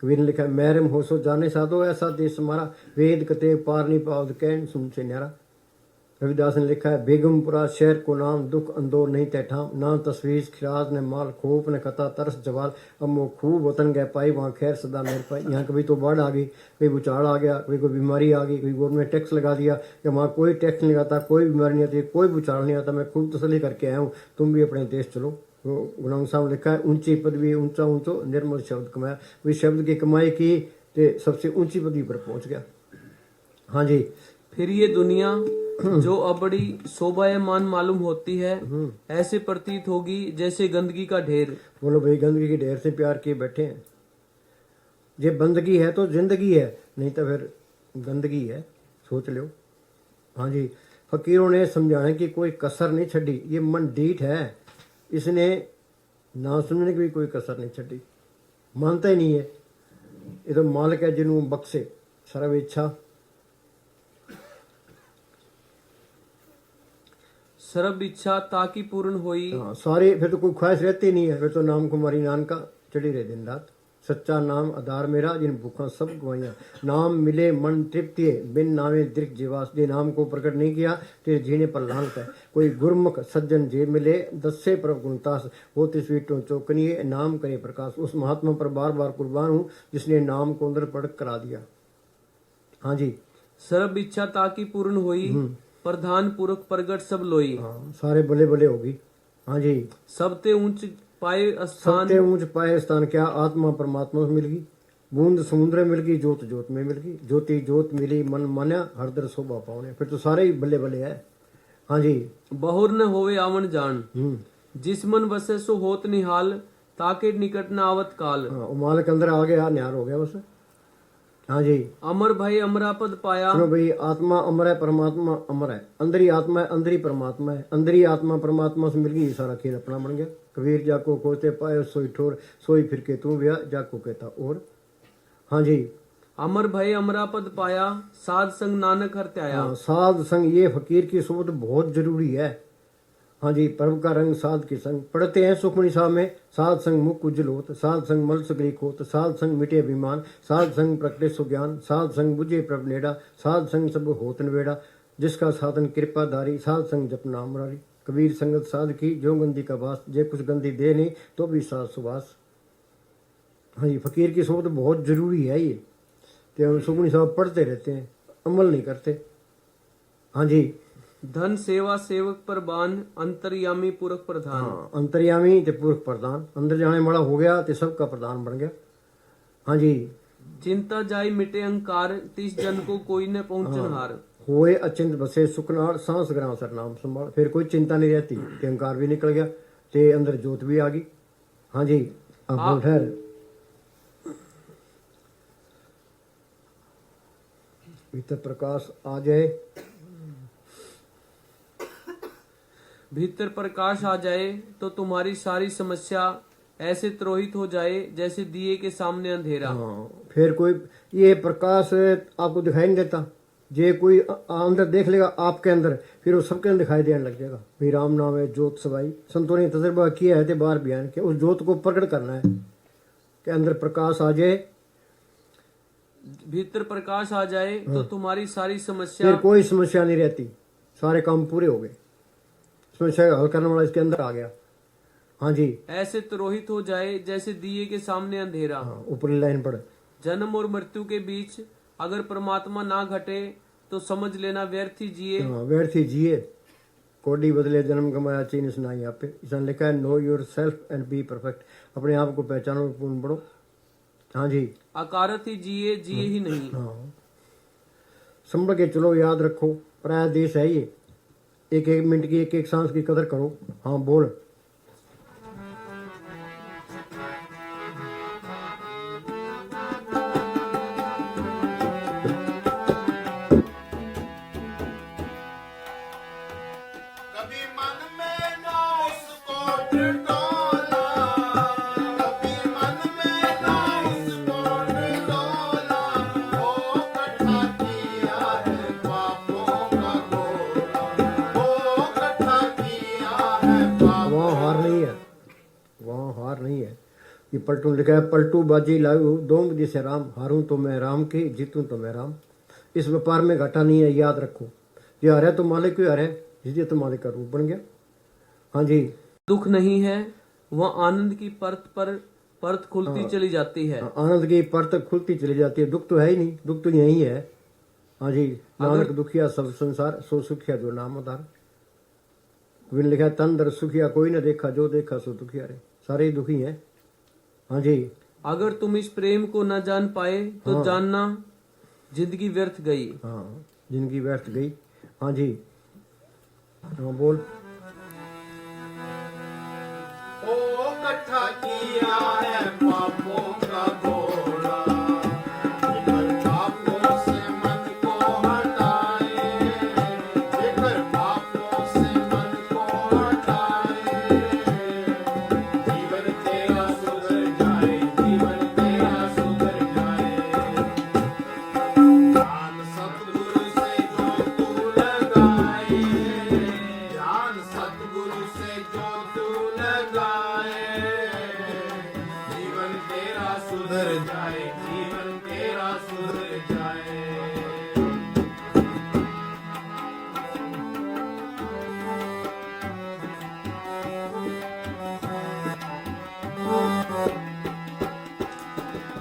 कबीर ने लिखा है, मैरम हो सो जाने साधो, ऐसा देश हमारा, वेद कते पार नहीं पाओ कहन सुन से न्यारा। रविदास ने लिखा है, बेगमपुरा शहर को नाम, दुख अंदोर नहीं तैठाम, ना तस्वीर खिराज ने माल, खोप ने कता तरस जवाल, अमो खूब वतन गए पाई, वहाँ खैर सदा मेरे पाई। यहाँ कभी तो बाढ़ आ गई, कभी भूचाल आ गया, कभी कोई बीमारी आ गई, कभी गवर्नमेंट टैक्स लगा दिया, या वहाँ कोई टैक्स नहीं लगाता, कोई बीमारी नहीं आती, कोई भूचाल नहीं आता, मैं खूब तसल्ली करके आया हूँ, तुम भी अपने देश चलो। गुरु नानक साहब ने लिखा है, ऊंची पदवी ऊंचा ऊंचो निर्मल शब्द कमाया। वे शब्द की कमाई की, तो सबसे ऊंची पदवी पर पहुंच गया। हाँ जी। फिर ये दुनिया जो अब बड़ी शोभायमान मालूम होती है, ऐसे प्रतीत होगी जैसे गंदगी का ढेर। बोलो भाई, गंदगी के ढेर से प्यार किए बैठे हैं। ये बंदगी है तो जिंदगी है, नहीं तो फिर गंदगी है, सोच लो। हाँ जी। फकीरों ने समझाने की कोई कसर नहीं छड़ी। ये मन डीठ है, इसने ना सुनने की भी कोई कसर नहीं छड़ी। मानता ही नहीं है। ये तो मालिक है जिन्होंने बख्शे सर्व इच्छा। सर्व इच्छा ताकि पूर्ण होई। हाँ, सारे फिर तो कोई ख्वाहिश रहती नहीं है। फिर तो नाम कुमारी नानका चढ़ी रहे दिन रात। सच्चा नाम आधार मेरा, जिन भूखा सब गवाइया, नाम मिले मन तृप्ति, बिन नामे दृक जीवास। जे नाम को प्रकट नहीं किया, तेरे जीने पर लानत है। कोई गुरमुख सज्जन जे मिले, दस्से प्रभ गुणतास, वो तिस्वीटों चौकनिए, नाम करे प्रकाश। उस महात्मा पर बार बार कुर्बान हूँ, जिसने नाम को अंदर पढ़ करा दिया। हाँ जी। सर्व इच्छा ताकि पूर्ण होई, प्रधान पुरख प्रगट सब लोई। हाँ, सारे बले बले होगी। हाँ जी। सबते ऊंच पाए स्थान, सबते ऊंच पाए स्थान क्या? आत्मा परमात्मा से मिल गई, बूंद समुद्र में मिल गई, जोत जोत में मिल गई, ज्योति जोत मिली, मन मान्या हरदर शोभा पावने। फिर तो सारे ही बल्ले बल्ले है। हाँ जी। बहुर न होवे आवन जान, जिस मन बसे सो होत निहाल, ताके निकट न आवत काल। हाँ, वो माल के अंदर आ गया, न्यार हो गया बस। हाँ जी। अमर भाई अमरापद पाया। सुनो भाई, आत्मा अमर है, परमात्मा अमर है। अंदर ही आत्मा है, अंदर ही परमात्मा है। अंदर ही आत्मा परमात्मा से मिल गई, सारा खेल अपना बन गया। कबीर जाको कोते पाए, सोई ठोर, सोई फिर के तू ब्याह, जाको कहता और। हाँ जी। अमर भय अमरापद पाया, साध संग नानक हर त्याया। हाँ, साध संग, ये फकीर की सोबत बहुत जरूरी है। हाँ जी। पर्व का रंग साध के संग। पढ़ते हैं सुखमणि साहब में, साध संग मुख उज्जवल होत, साध संग मल सगरी खोत, साध संग मिटे अभिमान, साध संग प्रकटे सुज्ञान, साध संग बुझे प्रभ नेड़ा, साध संग सब होत नवेड़ा, जिसका साधन कृपाधारी, साध संग जप नाम मुरारी। कबीर संगत साध की, जो गंदी का वास, जे कुछ गंदी दे नहीं तो भी साध सुवास। हाँ जी। फकीर की सोबत बहुत जरूरी है ये। तो सुखमणि साहब पढ़ते रहते हैं, अमल नहीं करते। हाँ जी। धन सेवा सेवक पर बान, अंतर्यामी पुरख प्रधान। हाँ, अंतर्यामी ते पुरख प्रधान। अंदर जाने वाला हो गया तो सबका प्रधान बन गया। हाँ जी। चिंता जाय मिटे अहंकार, तिस जन को कोई न पहुंचन हार। होए अचिंत बसे सुखनार, सांस ग्राम सर नाम संभाल। फिर कोई चिंता नहीं रहती, ते अहंकार भी निकल गया, ते अंदर जोत भी आ गई। हाँ जी। अब ठहर, भीतर प्रकाश आ जाए, भीतर प्रकाश आ जाए तो तुम्हारी सारी समस्या ऐसे त्रोहित हो जाए जैसे दिए के सामने अंधेरा। हाँ, फिर कोई ये प्रकाश आपको दिखाई नहीं देता। जे कोई अंदर देख लेगा आपके अंदर, फिर वो सबके अंदर दिखाई देने लग जाएगा। भाई राम नाम है, जोत सवाई। संतों ने तजर्बा किया है, बाहर बयान किया, उस जोत को प्रकट करना है। के अंदर प्रकाश आ जाए, भीतर प्रकाश आ जाए तो तुम्हारी सारी समस्या, फिर कोई समस्या नहीं रहती, सारे काम पूरे हो गए। समस्या का हल करने वाला इसके अंदर आ गया। हाँ जी, ऐसे तिरोहित हो जाए जैसे दिए के सामने अंधेरा। हाँ, ऊपरी लाइन पढ़। जन्म और मृत्यु के बीच अगर परमात्मा ना घटे तो समझ लेना व्यर्थ ही जिए। हाँ, व्यर्थ ही जिए, कोडी बदले जन्म कमाया चीन सुनाई। यहाँ पे इसने लिखा है know your self and be perfect, अपने आप को पहचानो, पूर्ण बढ़ो। हाँ जी, अकारत ही जिए, जिए ही नहीं। हाँ, संभल के चलो, याद रखो पराया देश है ये, एक एक मिनट की, एक एक सांस की कदर करो। हाँ बोल। कभी मन में ना उसको डोला, कभी मन में ना उसको डोला, वो कट्ठा किया है पापों का गोला, वो कट्ठा किया है पापों। वहाँ हार नहीं है, वहाँ हार नहीं है। ये पलटू लिखा है, पलटू बाजी लाऊ दो दिशे राम, हारूं तो मैं राम की, जीतूं तो मैं राम। इस व्यापार में घाटा नहीं है, याद रखो। ये हारे तो मालिक क्यों हारे, जिसे तो मालिक का रूप बन गया। हाँ जी, दुख नहीं है, वह आनंद की परत खुलती चली जाती है। आनंद की परत खुलती चली जाती है। दुख तो है ही नहीं, दुख तो यही है। हाँ जी, नानक दुखिया सब संसार, सो सुखिया जो नाम उधार। कबीर ने लिखा है, तन दर सुखिया कोई न देखा, जो देखा सो दुखिया रे। सारे ही दुखी हैं। हाँ जी, अगर तुम इस प्रेम को न जान पाए तो जानना जिंदगी व्यर्थ गई। हाँ, जिंदगी व्यर्थ गई। हाँ जी, हाँ बोल। ओ कट्ठा किया है पापों का गोला, जेकर पापों से मन को हटाए, जेकर पापों से मन को हटाए, जीवन तेरा सुधर जाए, जीवन तेरा सुधर जाए। ध्यान सतगुरु से जो तू लगाए, ध्यान सतगुरु से जो तू लगाए, जीवन तेरा सुधर जाए, जीवन तेरा सुधर जाए।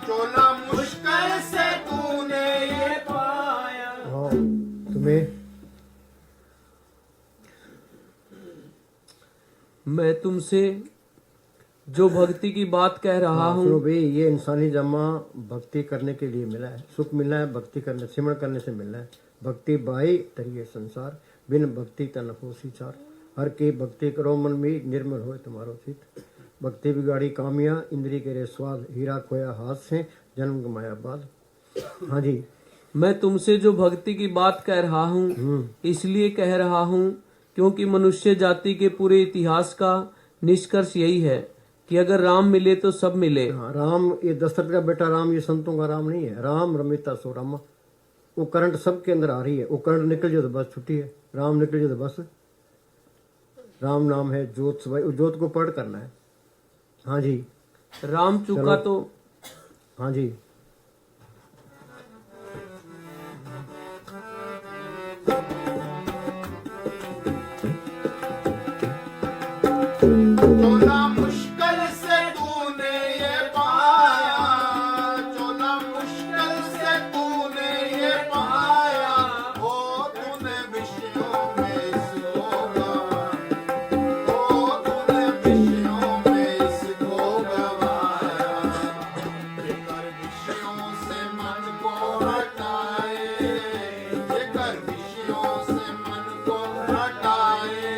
चोला मुश्किल से तूने ये पाया। हाँ, तुम्हें मैं तुमसे जो भक्ति की बात कह रहा हूँ, सुनो भाई, ये इंसानी जमा भक्ति करने के लिए मिला है, सुख मिला है भक्ति करने, सिमरण करने से मिला है। भक्ति बाई तरिए संसार, बिन भक्ति तन होसी चार। हर की भक्ति करो मन में, निर्मल होए तुम्हारो चित। भक्ति बिगाड़ी कामिया, इंद्री के रे स्वाद, हीरा खोया हाथ से, जन्म गमाया बाद। हाँ जी, मैं तुमसे जो भक्ति की बात कह रहा हूँ इसलिए कह रहा हूँ क्योंकि मनुष्य जाति के पूरे इतिहास का निष्कर्ष यही है कि अगर राम मिले तो सब मिले। हाँ, राम, ये दशरथ का बेटा राम, ये संतों का राम नहीं है। राम रमिता सो रामा, वो करंट सबके अंदर आ रही है। वो करंट निकल जाए तो बस छुट्टी है, राम निकल जाए तो बस। राम नाम है ज्योत, भाई उस ज्योत को पढ़ करना है। हाँ जी, राम चूका तो हाँ जी, चोला मुश्किल से तूने ये पाया, चोला मुश्किल से तूने ये पाया, ओ तूने विषयों में इसको गवाया, ओ तूने विषयों में इसको गवाया। जेकर विषयों से मन को हटाए, जेकर विषयों से मन को हटाए,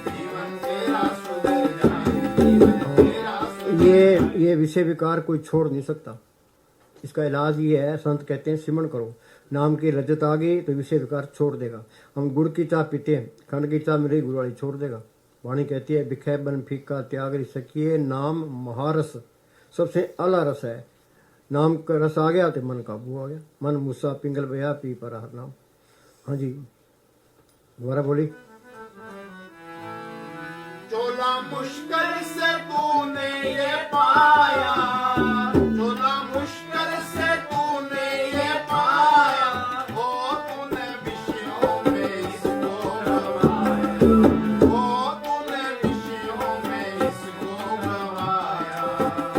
जीवन तेरा सुधर जाए, जीवन तेरा सुधर। ये विषय विकार कोई छोड़ नहीं सकता। इसका इलाज ये है, संत कहते हैं सिमरण करो। नाम की लज्जत आ गई तो विषय विकार छोड़ देगा। हम गुड़ की चाय पीते हैं, खंड की चाय मिलेगी गुड़ वाली छोड़ देगा। वाणी कहती है, बिखे बन फीका त्याग रि सकिए, नाम महारस सबसे अला रस है। नाम का रस आ गया तो मन काबू आ गया। मन मूसा पिंगल बया पी पर हर नाम। हाँ जी, दोबारा बोली। चोला मुश्किल से तूने ये पाया,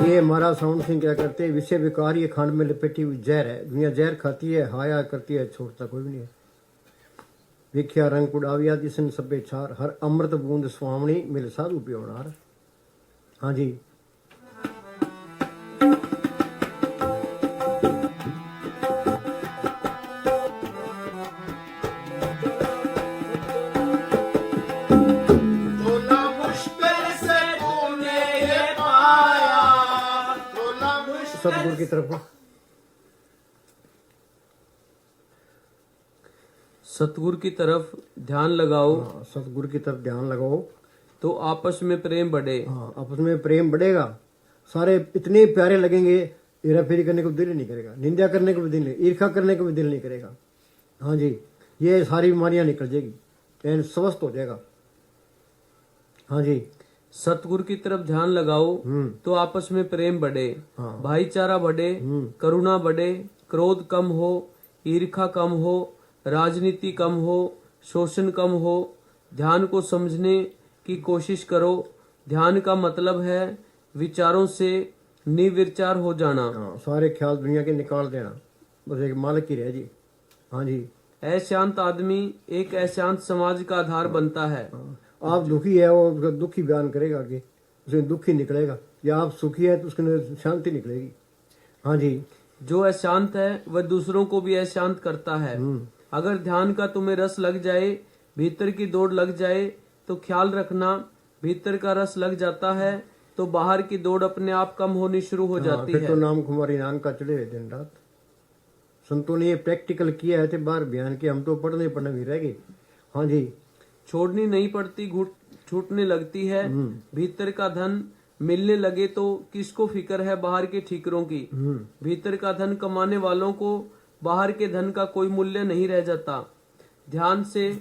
ये हमारा साउंड सिंह क्या करते हैं, विषय विकार ये खांड में लपेटी हुई जहर है। दुनिया जहर खाती है, हाया करती है, छोड़ता कोई भी नहीं है। विख्या रंग उड़ाविया दिसन सभे छार, हर अमृत बूंद स्वामणी मिल साधु प्योनार। हाँ जी। तोला मुश्किल से तूने ये पाया, तोला मुश्किल सतगुरु की तरफ सतगुरु की तरफ ध्यान लगाओ सतगुरु की तरफ ध्यान लगाओ तो आपस में प्रेम बढ़े। हाँ, आपस में प्रेम बढ़ेगा। सारे इतने प्यारे लगेंगे, हेरा फेरी करने को दिल ही नहीं करेगा, निंदा करने को भी दिल नहीं, ईर्षा करने को भी दिल नहीं करेगा। हाँ जी, ये सारी बीमारियां निकल जाएगी, एंड स्वस्थ हो जाएगा। हाँ जी। सतगुरु की तरफ ध्यान लगाओ तो आपस में प्रेम बढ़े, हाँ। भाईचारा बढ़े, करुणा बढ़े, क्रोध कम हो, ईर्खा कम हो, राजनीति कम हो, शोषण कम हो। ध्यान को समझने की कोशिश करो। ध्यान का मतलब है विचारों से निर्विचार हो जाना। हाँ, सारे ख्याल दुनिया के निकाल देना, बस एक मालिक ही रह जी। हाँ जी। अशांत आदमी एक अशांत समाज का आधार बनता है। आप दुखी है, वो उसका दुखी बयान करेगा आगे, उसे दुखी निकलेगा। या आप सुखी है तो उसके अंदर शांति निकलेगी। हाँ जी। जो अशांत है वह दूसरों को भी अशांत करता है। अगर ध्यान का तुम्हें रस लग जाए, भीतर की दौड़ लग जाए, तो ख्याल रखना भीतर का रस लग जाता है तो बाहर की दौड़ अपने आप कम होनी शुरू हो जाती फिर है। तो नाम कुमारी नाम का चले हुए दिन रात। संतों ने ये प्रैक्टिकल किया है, थे बाहर बयान किया, हम तो पढ़ने भी रह गए। हाँ जी। छोड़नी नहीं पड़ती, छूटने लगती है। भीतर का धन मिलने लगे तो किसको फिक्र है बाहर के ठीकरों की। भीतर का धन कमाने वालों को बाहर के धन का कोई मूल्य नहीं रह जाता। ध्यान से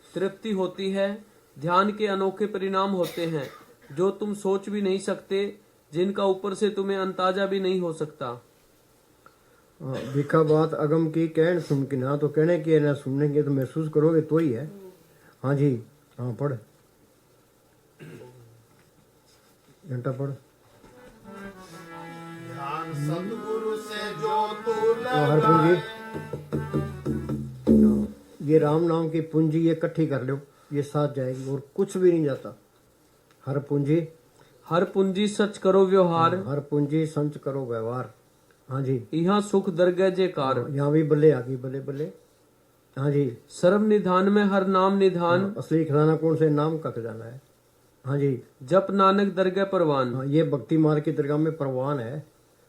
तृप्ति होती है। ध्यान के अनोखे परिणाम होते हैं जो तुम सोच भी नहीं सकते, जिनका ऊपर से तुम्हें अंदाजा भी नहीं हो सकता। दिखा बात अगम की कहन सुन की, ना तो कहने की ना सुनने की, तो महसूस करोगे तो ही है। हाँ जी। हाँ पढ़, घंटा पढ़। ध्यान सतगुरु से जो तू हर पूंजी, ये राम नाम की पूंजी ये इकट्ठी कर लो, ये साथ जाएगी और कुछ भी नहीं जाता। हर पूंजी सच करो व्यवहार, हर पूंजी संच करो व्यवहार। हाँ जी। यहाँ सुख दरगह जयकार। यहाँ भी बल्ले आ गई, बल्ले बल्ले। हाँ जी। सर्व निधान में हर नाम निधान, असली खजाना कौन से? नाम का खजाना है। हाँ जी। जप नानक दरगह परवान। हाँ, ये भक्ति मार्ग की दरगाह में परवान है।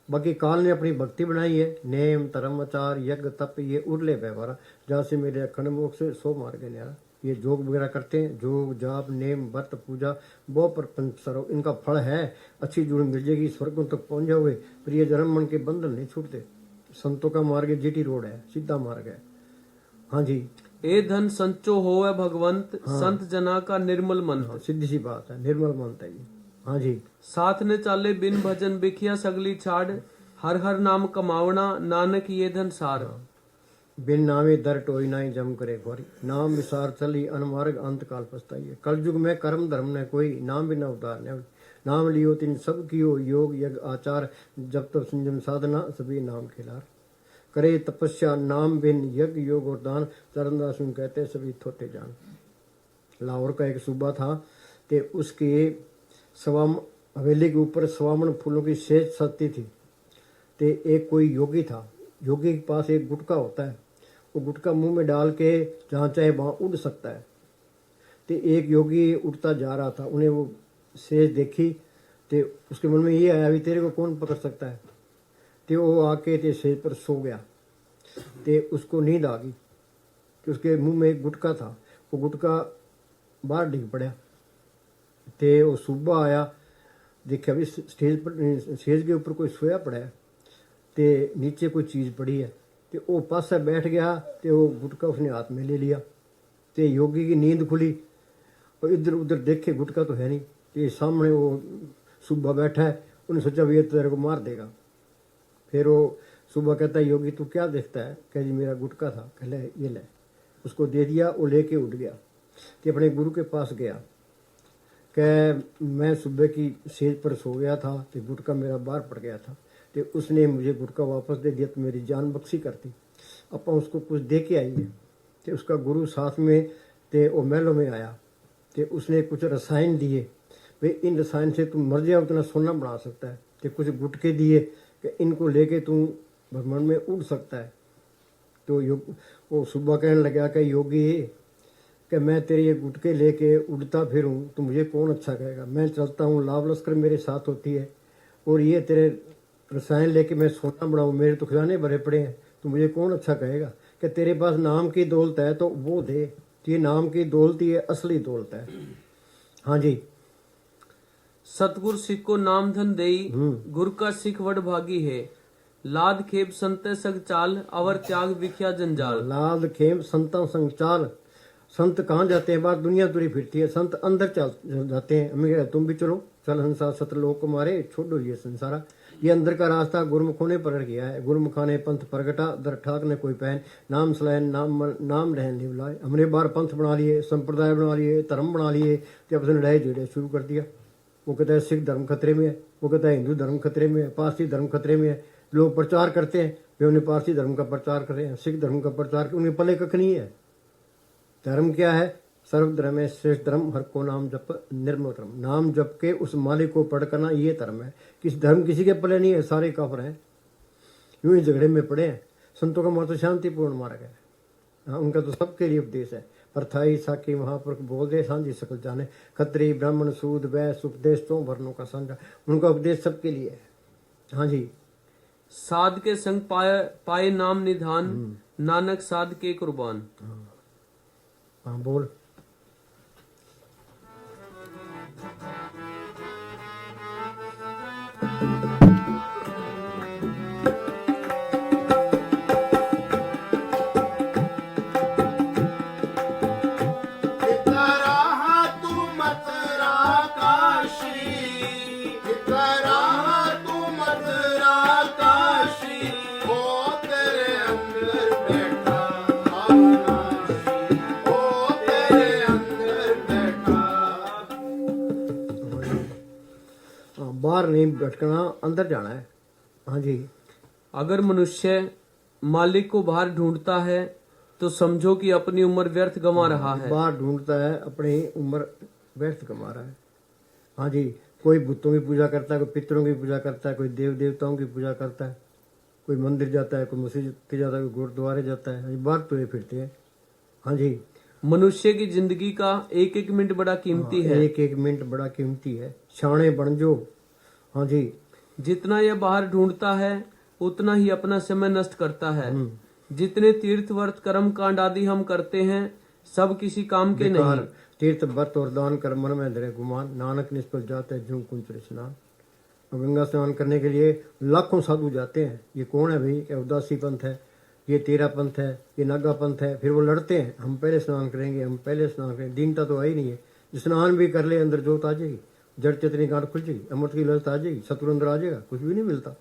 बाकी काल ने अपनी भक्ति बनाई है, नेम धर्म आचार यज्ञ तप ये उर्ले व्यवहार, जहाँ से मेरे अखंड मोक्ष से सो मार्ग न्यारा। ये जोग वगैरह करते हैं, जोग जाप नेम व्रत पूजा वो प्रपंच सर्व इनका फल है। अच्छी जुड़ मिल जाएगी, स्वर्गों तक पहुंच जाओगे। पर ये जन्म मन के बंधन नहीं छूटते। संतों का मार्ग जीटी रोड है, सीधा मार्ग है। हाँ जी। ए धन संचो होवे भगवंत, संत जना का निर्मल मंत्र। हाँ, सीधी सी बात है, निर्मल मंत्र है ये। हाँ जी। साथ ने चाले बिन भजन बिखिया सगली छाड़, हर हर नाम कमावना नानक ये धन सार। बिन नामे दर टोई नाई जम करे घोरी, नाम विसार चली अनमार्ग अंत काल पछताई। कलयुग में कर्म धर्म न कोई, नाम बिना उतार न। नाम लियो तिन सब कियो, योग यज्ञ आचार, जब तब संयम साधना सभी नाम खिलार। करे तपस्या नाम बिन यज्ञ योग और दान, चरणदास कहते सभी थोटे जान। लाहौर का एक सूबा था, ते उसके हवेली के ऊपर सवामन फूलों की सेज सत्ती थी। ते एक कोई योगी था, योगी के पास एक गुटका होता है, वो गुटका मुंह में डाल के जहाँ चाहे वहाँ उड़ सकता है। तो एक योगी उड़ता जा रहा था, उन्हें वो सेज देखी, तो उसके मन में ये आया भी तेरे को कौन पकड़ सकता है। तो वो आके ते सेज पर सो गया। तो उसको नींद आ गई कि उसके मुंह में एक गुटका था, वो गुटका बाहर डिग पड़ा। तो वो सुबह आया, देखा भी स्टेज पर सेज के ऊपर कोई सोया पड़ा है, तो नीचे कोई चीज़ पड़ी है। तो वो पास बैठ गया, तो वो गुटका उसने हाथ में ले लिया। तो योगी की नींद खुली और इधर उधर देखे, गुटका तो है नहीं। तो सामने वो सुबह बैठा है, उन्हें सोचा भी ये तेरे को मार देगा। फिर वो सुबह कहता है, योगी तू क्या देखता है? कह जी मेरा गुटका था। कह ले ये ले, उसको दे दिया। वो लेके उठ गया, तो अपने गुरु के पास गया। कि मैं सुबह की सेज पर सो गया था तो गुटका मेरा बाहर पड़ गया था, तो उसने मुझे गुटका वापस दे दिया तो मेरी जान बख्शी करती। अपन उसको कुछ दे के आइए, तो उसका गुरु साथ में ते वो महलों में आया, तो उसने कुछ रसायन दिए, भाई इन रसायन से तुम मर जाओ उतना सोना बना सकता है। तो कुछ गुटके दिए कि इनको लेके तुम ब्रह्मांड में उड़ सकता है। तो वो सुबह कहने लगा कि योगी कि मैं तेरे ये गुटके लेके उड़ता फिरूं तो मुझे कौन अच्छा कहेगा। मैं चलता हूँ, लाभ लश्कर मेरे साथ होती है, और ये तेरे रसायन लेके मैं सोना बनाऊं, मेरे तो खजाने भरे पड़े हैं, तो मुझे कौन अच्छा कहेगा। कि तेरे पास नाम की दौलत है तो वो दे, ये नाम की दौलत ही असली दौलत है। हाँ जी। सतगुर सिख को नाम धन देई, गुर का सिख वड भागी है। लाद खेप संते सग चाल, अवर त्याग विख्या जंजाल। लाद खेप संता संग चाल। संत कहाँ जाते हैं? बात दुनिया तुरी फिरती है, संत अंदर चल जाते हैं। हमें कह तुम भी चलो, चल हंसा सतलोक को मारे, छोड़ो ये संसारा। ये अंदर का रास्ता गुरमुखों ने प्रकट किया है। गुरमुखा ने पंथ प्रगटा, दर ठाक ने कोई पहन, नाम सलायन नाम रहन नहीं बुलाए। हमने बार पंथ बना लिए, संप्रदाय बना लिए, धर्म बना लिए, तो अपने लड़ाई झगड़े शुरू कर दिया। वो कहता है सिख धर्म खतरे में है, वो कहता है हिंदू धर्म खतरे में है, पारसी धर्म खतरे में है। लोग प्रचार करते हैं, वे उन्हें पारसी धर्म का प्रचार कर रहे हैं, सिख धर्म का प्रचार, उन्हें पले कख नहीं है। धर्म क्या है? सर्वधर्म है श्रेष्ठ धर्म, हर को नाम जप निर्मल धर्म। नाम जप के उस मालिक को पढ़ करना, ये धर्म है। किस धर्म किसी के पले नहीं है, सारे काफर हैं, यूं ही झगड़े में पड़े हैं। संतों का मार्ग तो शांतिपूर्ण मार्ग है। हाँ, उनका तो सबके लिए उपदेश है। परथाई साकी महापुरुष बोल दे, सांझी सकल जाने, खत्री ब्राह्मण सूद वैश्य उपदेश तो वर्णों का साझा। उनका उपदेश सबके लिए है। हाँ जी। साध के संग पाए नाम निधान, नानक साध के कुर्बान। हाँ बोल। बाहर नहीं भटकना, अंदर जाना है। हाँ जी। अगर मनुष्य मालिक को बाहर ढूंढता है तो समझो कि अपनी उम्र व्यर्थ गंवा रहा है। बाहर ढूंढता है, अपनी उम्र व्यर्थ गंवा रहा है। हाँ जी। कोई भूतों की पूजा करता है, कोई पितरों की पूजा करता है, कोई देव देवताओं की पूजा करता है, कोई मंदिर जाता है, कोई मस्जिद के जाता है, कोई गुरुद्वारे जाता है। बाहर तो ये फिरते हैं। हाँ जी। मनुष्य की जिंदगी का एक एक मिनट बड़ा कीमती है। एक एक मिनट बड़ा कीमती है। शाणे बन जो। हाँ जी। जितना यह बाहर ढूंढता है उतना ही अपना समय नष्ट करता है। जितने तीर्थ व्रत कर्म कांड आदि हम करते हैं सब किसी काम के नहीं। तीर्थ व्रत और दान कर मन में धरे गुमान, नानक निष्फल जाते हैं जूं कुंचरे स्नान। गंगा स्नान करने के लिए लाखों साधु जाते हैं। ये कौन है भाई? ये उदासी पंथ है, ये तेरा पंथ है, ये नागा पंथ है। फिर वो लड़ते हैं, हम पहले स्नान करेंगे, हम पहले स्नान करेंगे। दीनता तो आई नहीं है। स्नान भी कर ले, अंदर जोत आ जाएगी, जड़ चेतनी गांठ खुल जाएगी, अमृत की ललत आ जाएगी, सतुर अंदर आ जाएगा। कुछ भी नहीं मिलता।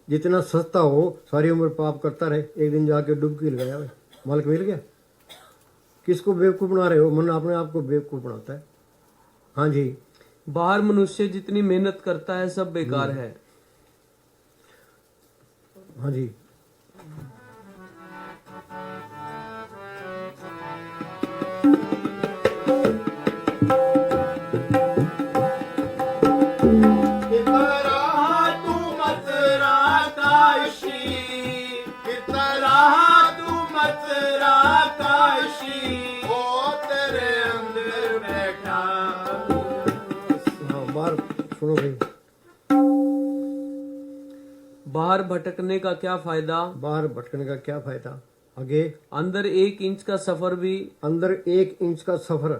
जितना सस्ता हो, सारी उम्र पाप करता रहे, एक दिन जाके डुबकी लगाया, मालिक मिल गया। किसको बेवकूफ बना रहे हो? मन अपने आप को बेवकूफ बनाता है। हाँ जी। बाहर मनुष्य जितनी मेहनत करता है सब बेकार है। हाँ जी। सुनो भाई। बाहर भटकने का क्या फायदा? बाहर भटकने का क्या फायदा? आगे। अंदर 1 इंच का सफर भी, अंदर 1 इंच का सफर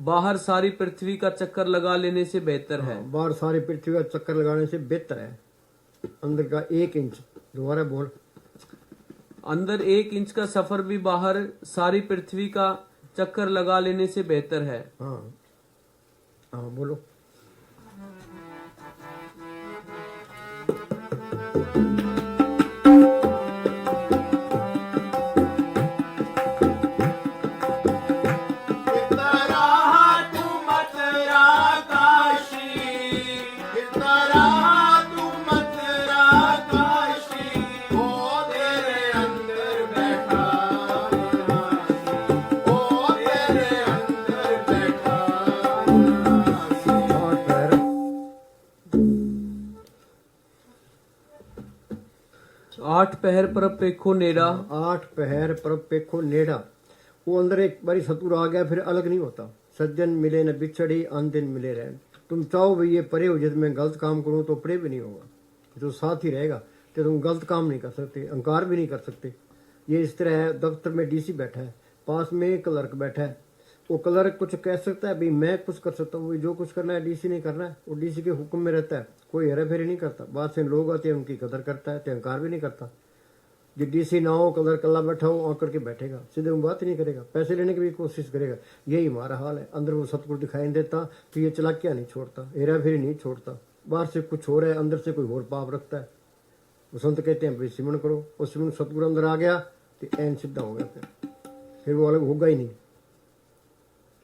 बाहर सारी पृथ्वी का चक्कर लगा लेने से बेहतर है। बाहर सारी पृथ्वी का चक्कर लगाने से बेहतर है। अंदर का 1 इंच। दोबारा बोल। अंदर 1 इंच का सफर भी बाहर सारी पृथ्वी का चक्कर लगा लेने से बेहतर है। हाँ हाँ बोलो। आठ पहर पर पेखो नेड़ा। 8 पहर पर पेखो नेड़ा। वो अंदर एक बारी सतुर आ गया फिर अलग नहीं होता। सज्जन मिले न बिछड़ी अन दिन मिले रहन। तुम चाहो भाई ये परे हो जाए, मैं गलत काम करूं तो परे भी नहीं होगा, जो साथ ही रहेगा तो तुम गलत काम नहीं कर सकते, अहंकार भी नहीं कर सकते। ये इस तरह है, दफ्तर में डीसी बैठा है, पास में क्लर्क बैठा है। वो क्लर्क कुछ कह सकता है, भाई मैं कुछ कर सकता हूँ, जो कुछ करना है डीसी नहीं करना है, वो डीसी के हुक्म में रहता है, कोई हेरा फेरी नहीं करता। बाद से लोग आते हैं उनकी कदर करता है, तो अहंकार भी नहीं करता। जो डीसी ना हो, कलर कल्ला बैठा हो, आकर के बैठेगा, सीधे वो बात ही नहीं करेगा, पैसे लेने की भी कोशिश करेगा। यही हमारा हाल है। अंदर वो सतगुरु दिखाई नहीं देता तो ये चलाकियां नहीं छोड़ता, हेरा फेरी नहीं छोड़ता। बाहर से कुछ हो रहा है, अंदर से कोई और पाप रखता है। वो संत कहते हैं भाई सिमरन करो, और सिमरन सतगुरु अंदर आ गया तो एन सीधा हो गया, फिर वो अलग होगा ही नहीं।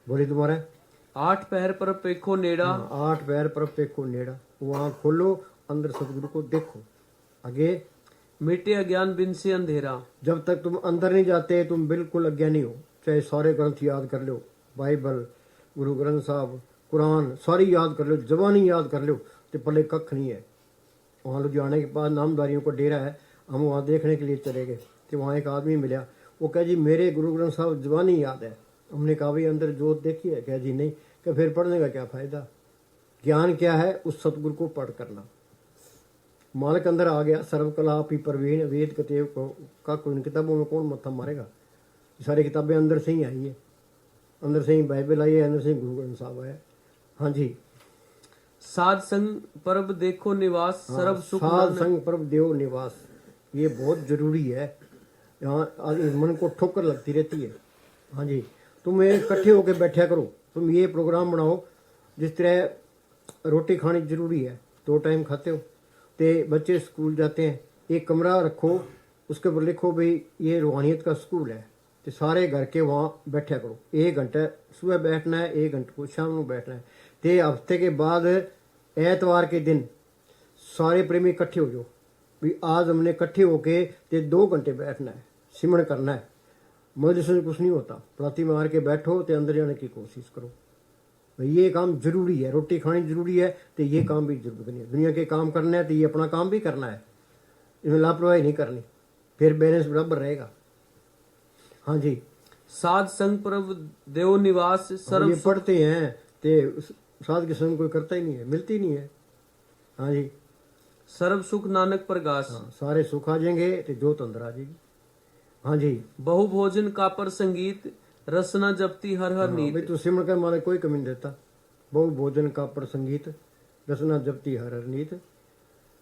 बोली तुम्हारा 8 पहर पर पेखो नेड़ा। 8 पैर पर पेखो नेड़ा। वो आँख खोलो, अंदर सतगुरु को देखो। आगे मिटे अज्ञान बिन से अंधेरा। जब तक तुम अंदर नहीं जाते तुम बिल्कुल अज्ञानी हो। चाहे सारे ग्रंथ याद कर लो, बाइबल, गुरु ग्रंथ साहब, कुरान सारी याद कर लो, जबानी याद कर लो, तो पहले कख नहीं है। वहाँ लुधियाने के पास नामधारियों का डेरा है, हम वहाँ देखने के लिए चले गए तो वहाँ एक आदमी मिला। वो कह जी मेरे गुरु ग्रंथ साहब जबानी याद है। हमने कहा भाई अंदर जोत देखी है? कह जी नहीं। क्या फिर पढ़ने का क्या फायदा? ज्ञान क्या है? उस सतगुरु को पढ़ करना। मालिक अंदर आ गया, सर्वकला पी प्रवीण वेद कतेव का कोई किताबों में कौन मत्था मारेगा? सारी किताबें अंदर से ही आई है, अंदर से ही बाइबल आई है, अंदर से ही गुरु ग्रंथ साहब आया। हाँ जी। साध संग परब देखो निवास सर्व सुख साध नानक। संग परब देव निवास, ये बहुत जरूरी है। यहाँ मन को ठोकर लगती रहती है। हाँ जी, तुम इकट्ठे होकर बैठा करो, तुम ये प्रोग्राम बनाओ। जिस तरह रोटी खानी जरूरी है, 2 टाइम खाते हो, ते बच्चे स्कूल जाते हैं, एक कमरा रखो, उसके ऊपर लिखो भाई ये रूहानियत का स्कूल है, तो सारे घर के वहाँ बैठा करो। 1 घंटा सुबह बैठना है, 1 घंटे को शाम को बैठना है। ते हफ्ते के बाद एतवार के दिन सारे प्रेमी इकट्ठे हो जाओ, भी आज हमने इकट्ठे होके ते 2 घंटे बैठना है, सिमरन करना है। मजलिस से कुछ नहीं होता, प्राती मार के बैठो तो अंदर जाने की कोशिश करो। भाई ये काम जरूरी है, रोटी खानी जरूरी है, तो ये काम भी जरूरी है। दुनिया के काम करना है तो ये अपना काम भी करना है, इसमें लापरवाही नहीं करनी, फिर बैलेंस बराबर रहेगा। हाँ जी। साध संग परब देव निवास सर्व ये सुख। पढ़ते हैं तो साध के संग कोई करता ही नहीं है, मिलती नहीं है। हाँ जी। सर्व सुख नानक प्रगास। हाँ, सारे सुख आ जाएंगे तो जोत अंदर आ जाएगी। हाँ जी। बहु भोजन का पर संगीत रसना जपती हर हर भाई नीत। तू सिमरन कर, मारे कोई कमी नहीं देता। बहु भोजन का पर संगीत रसना जपती हर हर नीत।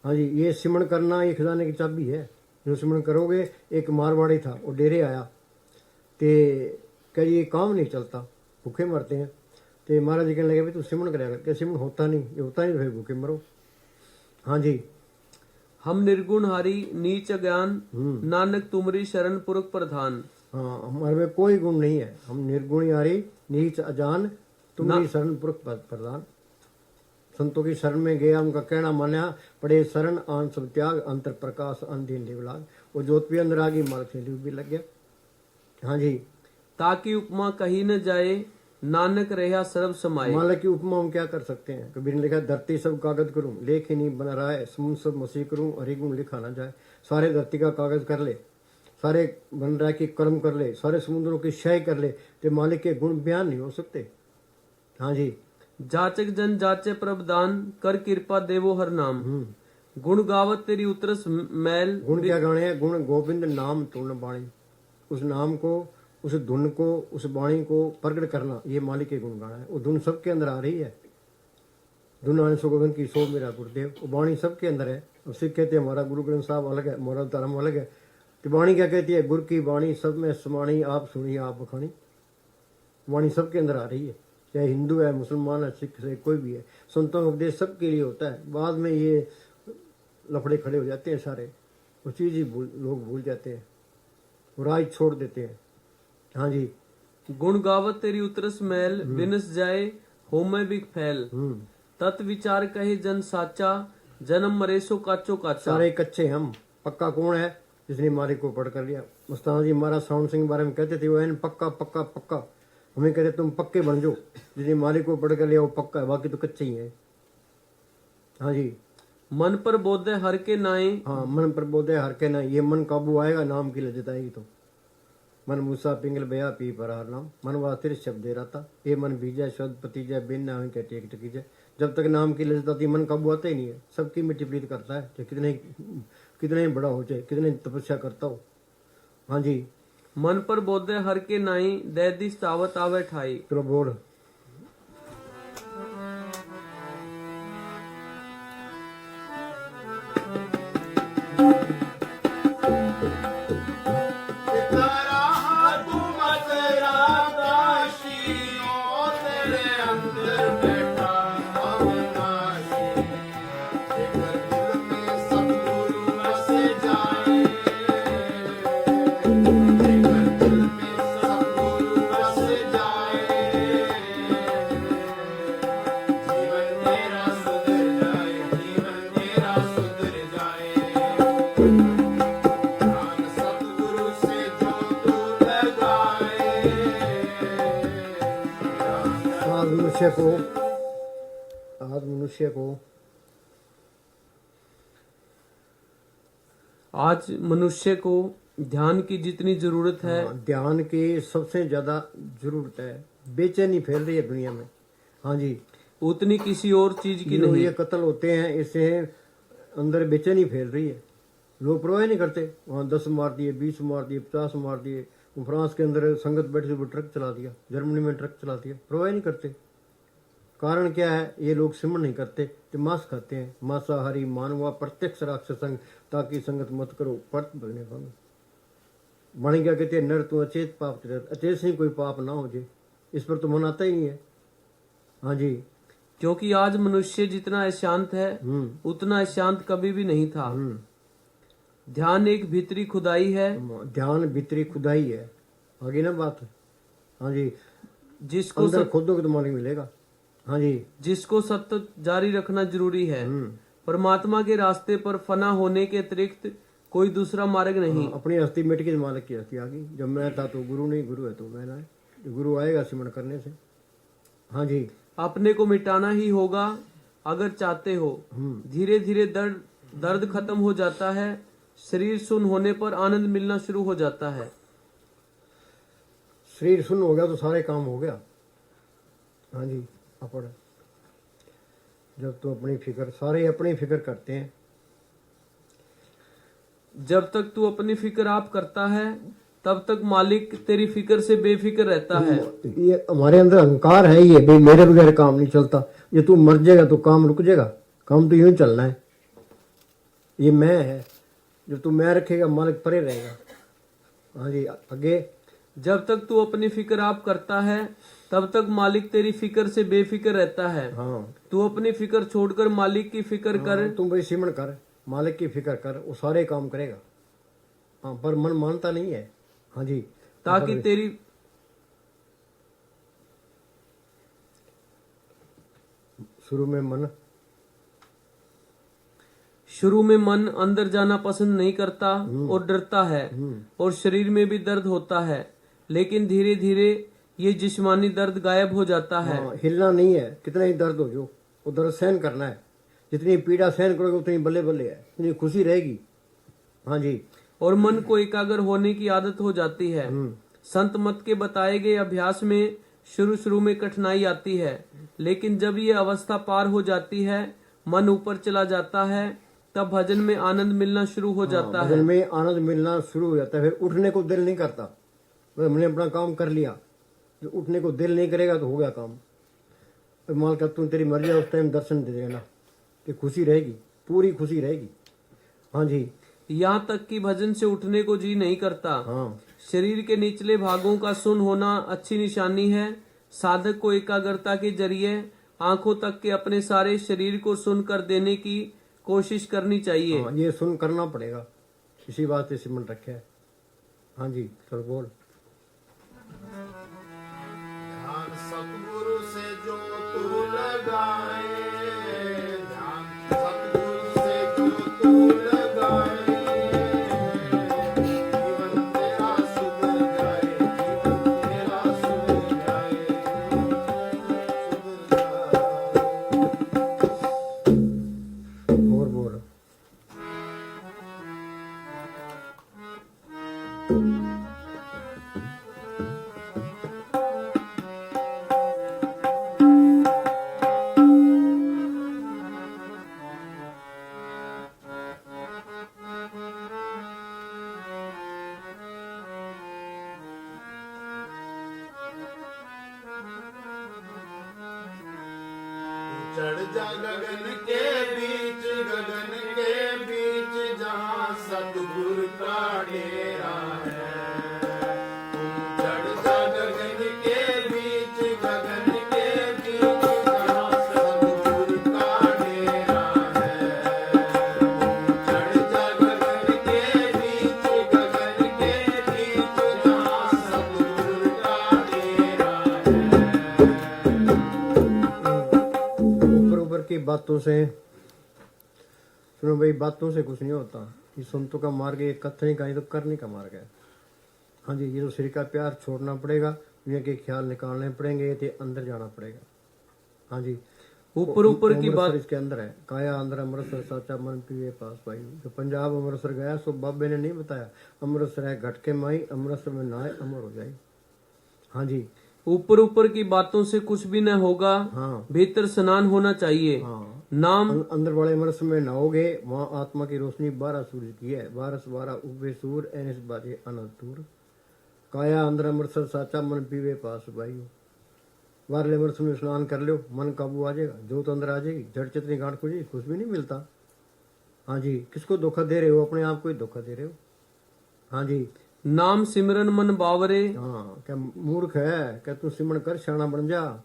हाँ जी, ये सिमरन करना ये खजाने की चाबी है। जो सिमरन करोगे, एक मारवाड़ी था, वो डेरे आया ते कह ये काम नहीं चलता, भूखे मरते हैं। तो महाराज जी कहने लगे भाई तू सिमरन करेगा, क्या सिमरन होता नहीं? ये होता नहीं, फिर भूखे मरो। हाँ जी। हम निर्गुण हारी नीच अज्ञान नानक तुमरी शरण पुरख प्रधान। हाँ, हमारे में कोई गुण नहीं है, हम निर्गुण यारी नीच अजान तुम्हारी शरण पुरख प्रधान। संतों की शरण में गया, उनका कहना माना, पड़े शरण आन सब त्याग, अंतर प्रकाश अंधीन लिवलाग। वो जोत भी अंदर आ गई, मार्ग से भी लग गया। हाँ जी। ताकि उपमा कही न जाए नानक रहा सर्व समाये। मालिक की उपमा हम क्या कर सकते हैं? कबीर ने लिखा धरती सब कागज करूं, लेख ही नहीं बना रहा है, समुद्र सब मसीह करूं, हरिगुण लिखा ना जाए। सारे धरती का कागज कर ले, सारे बन रहा की कर्म कर ले, सारे समुद्रों की क्षय कर ले, तो मालिक के गुण बयान नहीं हो सकते। हाँ जी। जाचक जन जाचे प्रभ दान कर कृपा देवो हर नाम। गुण गावत तेरी उतरस मैल। गुण क्या गाने हैं? गुण गोविंद नाम तुण बाणी। उस नाम को, उस धुन को, उस वाणी को प्रकट करना, ये मालिक के गुण गाना है। वो धुन सबके अंदर आ रही है। धुन आने सो गोविंद की सो मेरा गुरुदेव, वो वाणी सबके अंदर है। अब सिख कहते हैं हमारा गुरु ग्रंथ साहब अलग है, हमारा धर्म अलग है। तो वाणी क्या कहती है? गुरु की वाणी सब में समाणी, आप सुनी आप बखानी। वाणी सबके अंदर आ रही है, चाहे हिंदू है, मुसलमान है, सिख है, कोई भी है। संतों का उपदेश सबके लिए होता है। बाद में ये लफड़े खड़े हो जाते हैं सारे, वो चीज ही लोग भूल जाते हैं, वो राज छोड़ देते हैं। हाँ जी। गुण गावत तेरी उतरस मैल बिनस जाए हो में बिक फैल। तत् विचार कहे जन साचा जन्म मरे सो काचो काचा। सारे कच्चे हम, पक्का कौन है? जिसने मारे को पढ़ कर लिया। मस्ताना जी महाराज साउंड सिंह के बारे में कहते थे, वो है पक्का पक्का पक्का। हमें कहते तुम पक्के बन जाओ, जिसने मारे को पढ़ कर लिया वो पक्का है, बाकी तो कच्चे ही है। हाँ जी। मन पर बोधे हर के नाए, हाँ, मन पर बोधे हर के ना, ये मन काबू आएगा नाम की लज्जत आएगी तो। मन मूसा पिंगल बया पी परार नाम, मन वास्तिर शब्द दे रहा ये मन बीजा शब्द पतीजा बिन ना के टेक टकीजा। जब तक नाम की लज्जत आती मन काबू आता ही नहीं है, सबकी मिट्टी प्रीत करता है, चाहे कितने ही बड़ा हो, चाहे कितने तपस्या करता हो। हाँ जी, मन पर बोधे हर के नाई, दे दिस तावत आवे ठाई। चलो बोल। तेरा हाथ मत राकाशी, ओ तेरे अंदर बैठा अविनाशी। जेकर दिल में सतगुरु बस जाए, जेकर दिल में सतगुरु बस जाए, जीवन तेरा सुधर जाए, जीवन तेरा सुधर जाए। ज्ञान सतगुरु से जो तू लगाए, आज मनुष्य को आज मनुष्य को ध्यान की जितनी जरूरत है, हाँ, ध्यान की सबसे ज्यादा जरूरत है। बेचैनी फैल रही है दुनिया में। हाँ जी, उतनी किसी और चीज की जो नहीं। ये कत्ल होते हैं इससे अंदर बेचैनी फैल रही है। लोग परवाह नहीं करते, वहाँ 10 मार दिए, 20 मार दिए, 50 मार दिए। फ्रांस के अंदर संगत बैठी वो ट्रक चला दिया, जर्मनी में ट्रक चला दिया, परवाह नहीं करते। कारण क्या है? ये लोग सिमरण नहीं करते, तो मांस खाते हैं। मांसाहारी मानवा प्रत्यक्ष राक्षस संग, ताकि संगत मत करो परत बने पाओ। बन गया कहते नर तू अचेत पाप चरित, अचेत से ही कोई पाप ना हो जाए, इस पर तो मन आता ही नहीं है। हाँ जी, क्योंकि आज मनुष्य जितना अशांत है उतना अशांत कभी भी नहीं था। ध्यान एक भीतरी खुदाई है, ध्यान भीतरी खुदाई है। आगे ना बात। हाँ जी, जिसको अंदर खोदोगे तो मालिक मिलेगा। हाँ जी, जिसको सतत जारी रखना जरूरी है। परमात्मा के रास्ते पर फना होने के अतिरिक्त कोई दूसरा मार्ग नहीं। अपनी हस्ती मिट के मालिक की हस्ती आ गई। जब मैं था तो गुरु नहीं, गुरु है तो मैं ना है। जो गुरु आएगा सिमरण करने से। हाँ जी, अपने को मिटाना ही होगा अगर चाहते हो। धीरे धीरे दर्द खत्म हो जाता है, शरीर सुन्न होने पर आनंद मिलना शुरू हो जाता है। शरीर सुन्न हो गया तो सारे काम हो गया। हाँ जी, अपड़ जब तो अपनी फिक्र, सारे अपनी फिक्र करते हैं। जब तक तू अपनी फिक्र आप करता है तब तक मालिक तेरी फिक्र से बेफिक्र रहता है। ये हमारे अंदर अहंकार है, ये भाई मेरे बगैर काम नहीं चलता। ये तू मर जाएगा तो काम रुक जाएगा, काम तो यूं ही चलना है। ये मैं है, जब तू मैं रखेगा मालिक परे रहेगा। हाँ जी, आगे। जब तक तू अपनी फिक्र आप करता है तब तक मालिक तेरी फिक्र से बेफिक्र रहता है। हाँ, तू अपनी फिक्र छोड़कर मालिक की फिक्र कर। तुम भाई सिमरण कर, मालिक की फिक्र कर, वो सारे काम करेगा। हाँ, पर मन मानता नहीं है। हाँ जी, ताकि तेरी शुरू में मन अंदर जाना पसंद नहीं करता और डरता है, और शरीर में भी दर्द होता है। लेकिन धीरे धीरे ये जिस्मानी दर्द गायब हो जाता है। हाँ, हिलना नहीं है, कितना ही दर्द हो जो, वो दर्द सहन करना है। जितनी पीड़ा सहन करोगे उतनी बल्ले बल्ले है, उतनी खुशी रहेगी। हाँ जी, और मन को एकाग्र होने की आदत हो जाती है। संत मत के बताए गए अभ्यास में शुरू में कठिनाई आती है, लेकिन जब ये अवस्था पार हो जाती है, मन ऊपर चला जाता है, तब भजन में आनंद मिलना शुरू हो जाता है। भजन में आनंद मिलना शुरू हो जाता है। फिर उठने को दिल नहीं करता, हमने अपना काम कर लिया। जो उठने को दिल नहीं करेगा तो हो गया काम। मान कर तू तेरी मर्जी है, उस टाइम दर्शन दे देना, कि खुशी रहेगी, पूरी खुशी रहेगी। हाँ जी, यहाँ तक कि भजन से उठने को जी नहीं करता। हाँ, शरीर के निचले भागों का सुन्न होना अच्छी निशानी है। साधक को एकाग्रता के जरिए आंखों तक के अपने सारे शरीर को सुन कर देने की कोशिश करनी चाहिए। हाँ, ये सुन करना पड़ेगा, इसी बात से सिमरण रखे है। हाँ जी, चल बोल। ध्यान सतगुरु से जो तू लगाए, ध्यान सतगुरु से जो तू लगाए, जीवन तेरा सुधर जाए, जीवन तेरा सुधर जाए, सुधर जाए। और बोल। चढ़ जा गगन के बीच जहाँ सतगुरु का डेरा है। तुम चढ़ जा गगन के बीच जहाँ सतगुरु का डेरा है। तुम चढ़ जा गगन के बीच जहाँ सतगुरु का डेरा है। ऊपर ऊपर की बातों से सुनो भाई, बातों से कुछ नहीं होता। ये संतों का मार्ग ये कथनी का, ये तो करने का मार्ग है। हाँ जी, ये तो शरीर का प्यार छोड़ना पड़ेगा, दुनिया के ख्याल निकालने पड़ेंगे, ये अंदर जाना पड़ेगा। हाँ जी, ऊपर की बात इसके अंदर है। काया अंदर अमृतसर साचा मन पीवे पास पाई। जो पंजाब अमृतसर गया सो बाबे ने नहीं बताया, अमृतसर है घट के माई, अमृतसर में नहाए अमर हो जाए। हाँ जी, ऊपर की बातों से कुछ भी न होगा। हाँ भीतर स्नान होना चाहिए। हाँ, नाम अंदर वाले अमृत में नहाओगे, वहाँ आत्मा की रोशनी 12 सूरज की है। 12 उगे सूर एनिस बाजे अनंत दूर। काया अंदर अमृतसर साचा मन पीवे पास भाई। वारले अमृत में स्नान कर लो, मन काबू आ जाएगा, जोत अंदर आ जाएगी, जड़ चितनी गांठ खुजी, कुछ भी नहीं मिलता। हाँ जी, किसको धोखा दे रहे हो? अपने आप को ही धोखा दे रहे हो। हाँ जी, नाम सिमरन मन बावरे। हाँ, क्या मूर्ख है? क्या तू सिमरन कर शाना बन जा।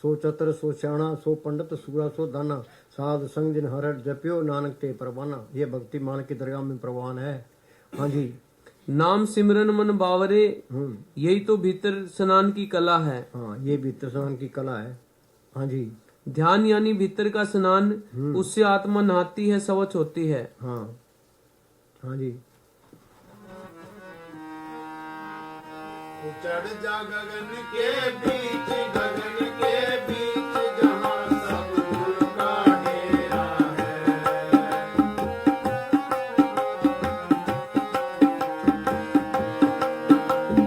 सो चतर सो श्याणा, सो पंडित सूरा सो दाना, साध संग जिन हर जप्यो नानक ते परवाना। ये भक्ति मान की दरगाह में प्रवान है। हाँ जी, नाम सिमरन मन बावरे, यही तो भीतर स्नान की कला है। हाँ, ये भी स्नान की कला है। हाँ जी, ध्यान यानी भीतर का स्नान, उससे आत्मा नहाती है, स्वच्छ होती है। हाँ हाँ जी, तू चढ़ जा गगन के बीच जहाँ सतगुरु का डेरा है।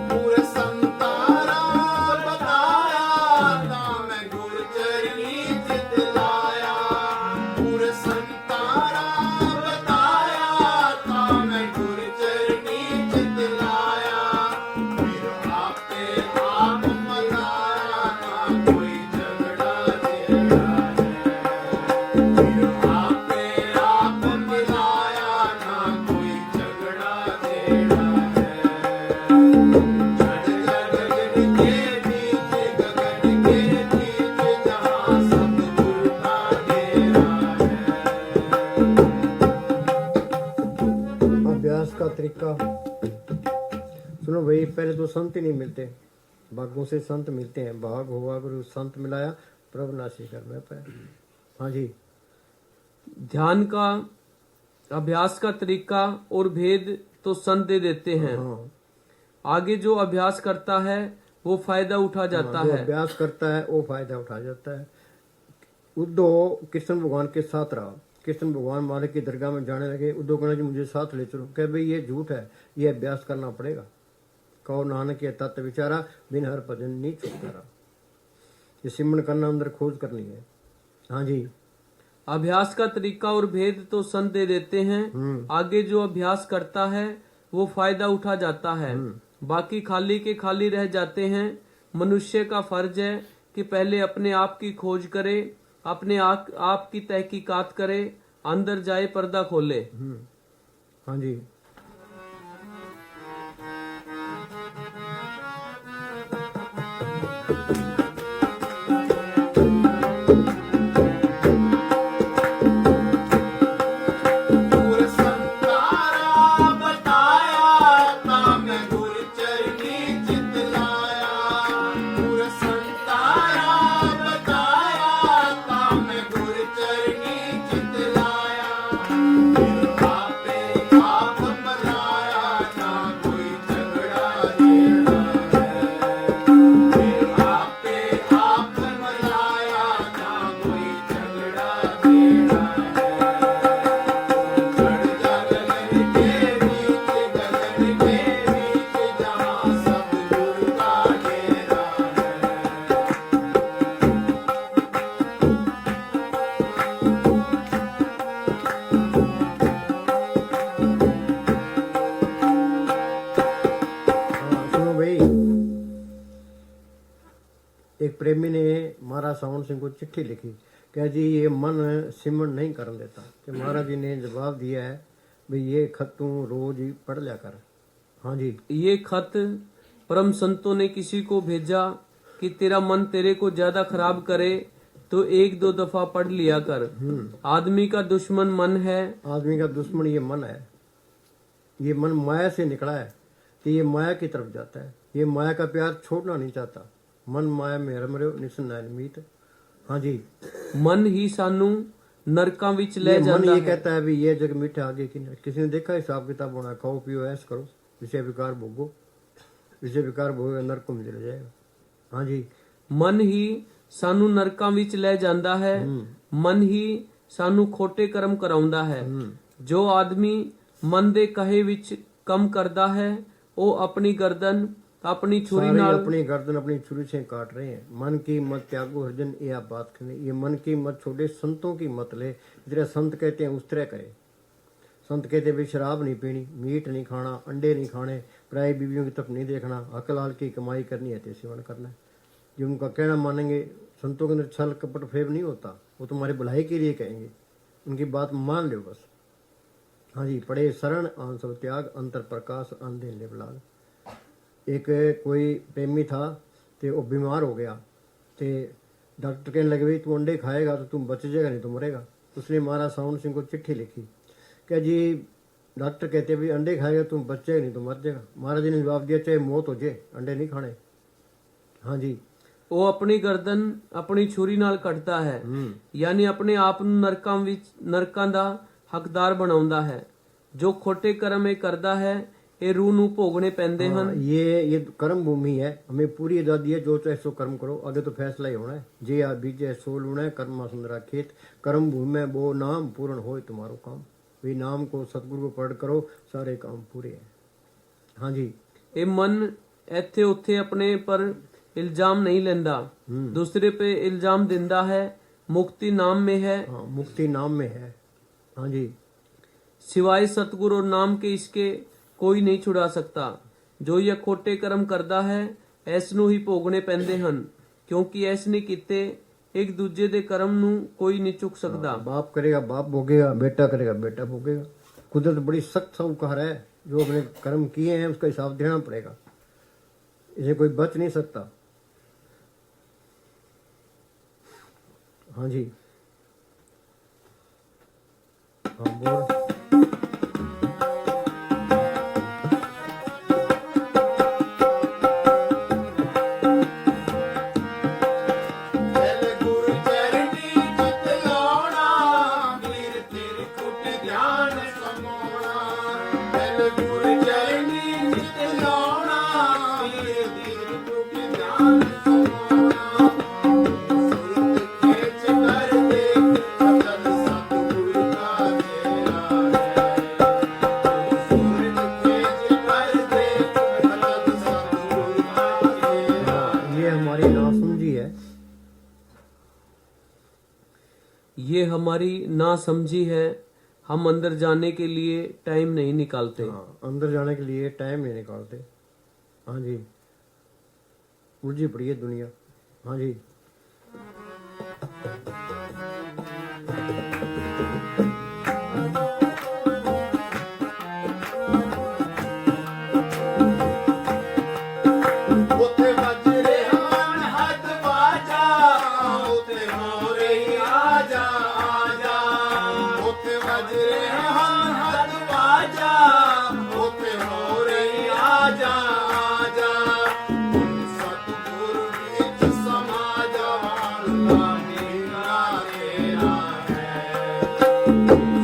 पूरे संतारा बताया था मैं गुरु चरनी चित लाया। पूरे संतारा बताया था मैं गुरु चरनी चित लाया। फिर आपे आप मनाया ना कोई झगड़ा झेड़ा है। फिर आपे आप मिलाया ना कोई झगड़ा झेड़ा है। चढ़ जा गगन के बीच जहाँ सतगुरु का डेरा है। अभ्यास का तरीका सुनो भाई। पहले तो संत ही नहीं मिलते, भागों से संत मिलते हैं। भाग हुआ गुरु संत मिलाया, प्रभु नासी कर मैं पे। हाँ जी, ध्यान का अभ्यास का तरीका और भेद तो संत दे देते हैं। हाँ, आगे जो अभ्यास करता है वो फायदा उठा जाता जो है। अभ्यास करता है वो फायदा उठा जाता है। उद्धव कृष्ण भगवान के साथ रहा। कृष्ण भगवान मालिक की दरगाह में जाने लगे। उद्धव कहना जी मुझे साथ ले चलो। कह भाई ये झूठ है, ये अभ्यास करना पड़ेगा। कहो नानक के तत्व विचारा, बिन हर भजन नहीं छुटकारा। ये सिमरन करना, अंदर खोज करनी है। हाँ जी, अभ्यास का तरीका और भेद तो संत दे देते हैं। आगे जो अभ्यास करता है वो फायदा उठा जाता है। बाकी खाली के खाली रह जाते हैं। मनुष्य का फर्ज है कि पहले अपने आप की खोज करे, अपने आप की तहकीकात करे, अंदर जाए, पर्दा खोले। हाँ जी, पूरे संतारा बताया था मैं गुरु चरनी चित लाया। पूरे संतारा बताया था मैं गुरु चरनी चित लाया। फिर आपे आप प्रेमी ने महाराज सावन सिंह को चिट्ठी लिखी, कह जी ये मन सिमरण नहीं करने देता। तो महाराज जी ने जवाब दिया है भाई ये खत तू रोज ही पढ़ लिया कर। हाँ जी, ये खत परम संतों ने किसी को भेजा कि तेरा मन तेरे को ज्यादा खराब करे तो 1-2 दफा पढ़ लिया कर। आदमी का दुश्मन मन है। आदमी का दुश्मन ये मन है। ये मन माया से निकला है कि ये माया की तरफ जाता है। ये माया का प्यार छोड़ना नहीं चाहता। मन माया में रम रहे निसनायन मीत। हाँ जी, मन ही सानू नरकां विच ले ये मन जाता ये है। कहता है भी ये जग मीठा आगे की नहीं। किसी ने देखा हिसाब किताब होना, खाओ पियो ऐश करो, विषय विकार भोगो, विषय विकार भोगेगा नरक में चले जाएगा। हाँ जी, मन ही सानू नरकां विच ले जांदा है। मन ही सानू खोटे कर्म कराउंदा है। जो आदमी मन दे कहे विच कम करदा है वो अपनी गर्दन अपनी छुरी सारे नाल अपनी गर्दन अपनी छुरी से काट रहे हैं। मन की मत त्यागो हरिजन, ये आप बात करें। ये मन की मत छोड़े, संतों की मत ले। जिस संत कहते हैं उस तरह करे। संत कहते भी शराब नहीं पीनी, मीट नहीं खाना, अंडे नहीं खाने, पराई बीवियों की तरफ नहीं देखना, हक लाल की कमाई करनी है तो सेवन करना है। जो उनका कहना मानेंगे, संतों के अंदर छल कपट फेब नहीं होता, वो तुम्हारी भलाई के लिए कहेंगे। उनकी बात मान लो बस। हाँ जी, पढ़े शरण आन सब त्याग, अंतर प्रकाश अंधे ले बलाग। एक कोई प्रेमी था तो वो बीमार हो गया, तो डॉक्टर कहने लगे भाई तू अंडे खाएगा तो तुम बच जाएगा, नहीं तो मरेगा। उसने महाराज सावन सिंह को चिट्ठी लिखी, क्या जी डॉक्टर कहते भाई अंडे खाएगा तुम बच जाएगा, नहीं तो मर जाएगा। महाराज जी ने जवाब दिया चाहे मौत हो जाए अंडे नहीं खाने। हाँ जी, वो अपनी गर्दन अपनी छुरी नाल कटता है, यानी अपने आप ਨੂੰ ਨਰਕਾਂ ਦਾ ਹੱਕਦਾਰ ਬਣਾਉਂਦਾ ਹੈ। ਜੋ ਖੋਟੇ ਕਰਮ ਇਹ ਕਰਦਾ ਹੈ ਇਹ रूह ਨੂੰ ਭੋਗਣੇ ਪੈਂਦੇ ਹਨ। ये कर्म भूमि है, हमें पूरी आजादी है, जो चाहे सो कर्म करो, आगे तो फैसला ही होना है। जे आ बीजे सो लूना है, कर्म सुंदरा खेत। कर्म भूमि में वो नाम पूर्ण हो तुम्हारो काम। वे नाम को सतगुरु को पढ़ करो, सारे काम पूरे हैं। हाँ जी, ਇਹ ਮਨ ਇੱਥੇ ਉੱਥੇ ਆਪਣੇ ਪਰ इल्जाम नहीं लेंदा, दूसरे पे इल्जाम दिंदा है। मुक्ति नाम में है। हाँ, मुक्ति नाम में है। हाँ जी, सिवाय सतगुरु और नाम के इसके कोई नहीं छुड़ा सकता। जो यह खोटे कर्म करदा है ऐस ਨੂੰ ਹੀ ਭੋਗਣੇ ਪੈਂਦੇ ਹਨ, क्योंकि ऐस नहीं कीते एक दूजे ਦੇ कर्म ਨੂੰ कोई नहीं चुक सकता। बाप करेगा बाप भोगेगा, बेटा करेगा बेटा भोगेगा। कुदरत बड़ी सख्त साहूकार है, जो अपने कर्म किए हैं उसका हिसाब देना पड़ेगा, इसे कोई बच नहीं सकता। हाँ जी, हाँ बोल। चल गुरु चरणी चित लाउना, वीर त्रिकुट ध्यान समाउना। चल गुरु चरणी चित लाउना, वीर त्रिकुट ध्यान समाउना। सुरत खेच कर दे, सकल सतगुरु का तेरा है। सुरत खेच कर दे, सकल सतगुरु का तेरा है। ये हमारी नासमझी है। ये हमारी ना समझी है। हम अंदर जाने के लिए टाइम नहीं निकालते। हाँ, अंदर जाने के लिए टाइम नहीं निकालते। हाँ जी, उलझी पड़ी है दुनिया। हाँ जी, ਉੱਥੇ ਵੱਜ ਰਿਹਾ ਹੱਥ ਬਾਜਾ, ਉੱਥੇ ਹੋ ਰਹੀ ਆਜਾ ਆਜਾ। ਉੱਥੇ ਵੱਜ ਰਿਹਾ ਹੱਥ ਬਾਜਾ, ਉੱਥੇ ਹੋ ਰਹੀ ਆਜਾ ਆਜਾ। ਸਤਿਗੁਰੂ ਵਿੱਚ ਸਮਾ ਜਾਵਾਂਗਾ, ਮੇਰਾ ਤੇਰਾ ਹੈ।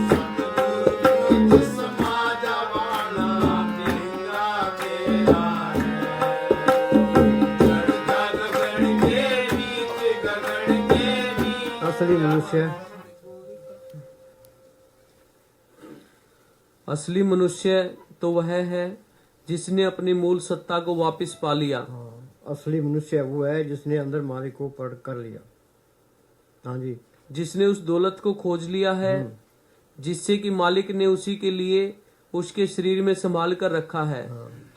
ਸਤਿਗੁਰੂ ਵਿੱਚ ਸਮਾ ਜਾਵਾਂਗਾ, ਮੇਰਾ ਤੇਰਾ ਹੈ। असली मनुष्य असली मनुष्य तो वह है जिसने अपनी मूल सत्ता को वापस पा लिया। हाँ, असली मनुष्य वो है जिसने अंदर मालिक को पढ़ कर लिया। हाँ जी, जिसने उस दौलत को खोज लिया है जिससे कि मालिक ने उसी के लिए उसके शरीर में संभाल कर रखा है।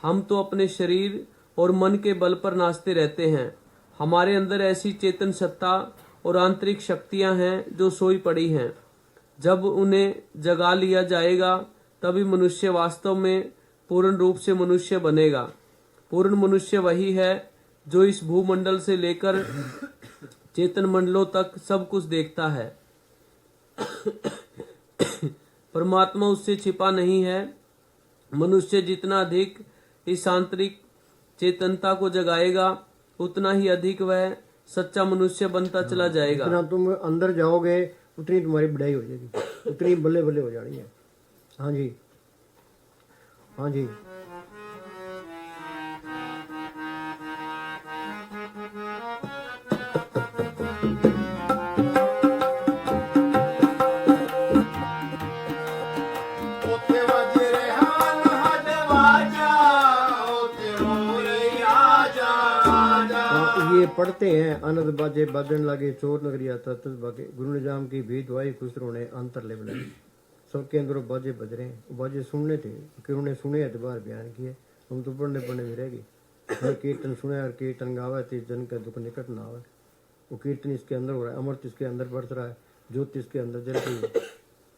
हम तो अपने शरीर और मन के बल पर नाचते रहते हैं। हमारे अंदर ऐसी चेतन सत्ता और आंतरिक शक्तियां हैं जो सोई पड़ी हैं। जब उन्हें जगा लिया जाएगा तभी मनुष्य वास्तव में पूर्ण रूप से मनुष्य बनेगा। पूर्ण मनुष्य वही है जो इस भूमंडल से लेकर चेतन मंडलों तक सब कुछ देखता है। परमात्मा उससे छिपा नहीं है। मनुष्य जितना अधिक इस आंतरिक चेतनता को जगाएगा उतना ही अधिक वह सच्चा मनुष्य बनता चला जाएगा। जितना तुम अंदर जाओगे उतनी तुम्हारी बढ़ाई हो जाएगी, उतनी बल्ले बल्ले हो जानी है। हाँ जी, हाँ जी। ਉੱਥੇ ਵੱਜ ਰਿਹਾ ਨਹਦ ਵਾਜਾ ਉੱਥੇ ਹੋ ਰਹੀ ਆਜਾ ਆਜਾ। हाँ, ये पढ़ते हैं आनंद बाजे बाजन लागे चोर नगरिया तत बागे गुरु निजाम की भी दुआई खुसरो ने अंतर ले बुलाई। सबके अंदर बाजे बज रहे हैं, बाजे सुनने थे कि उन्होंने सुने एतबार बयान किए। हम तो पढ़ने पढ़ने भी रह गए। हर कीर्तन सुने और कीर्तन गावे थे जन का दुख निकट ना आवे। वो कीर्तन इसके अंदर हो रहा है, अमृत इसके अंदर बढ़ रहा है, ज्योत इसके अंदर जल रही है।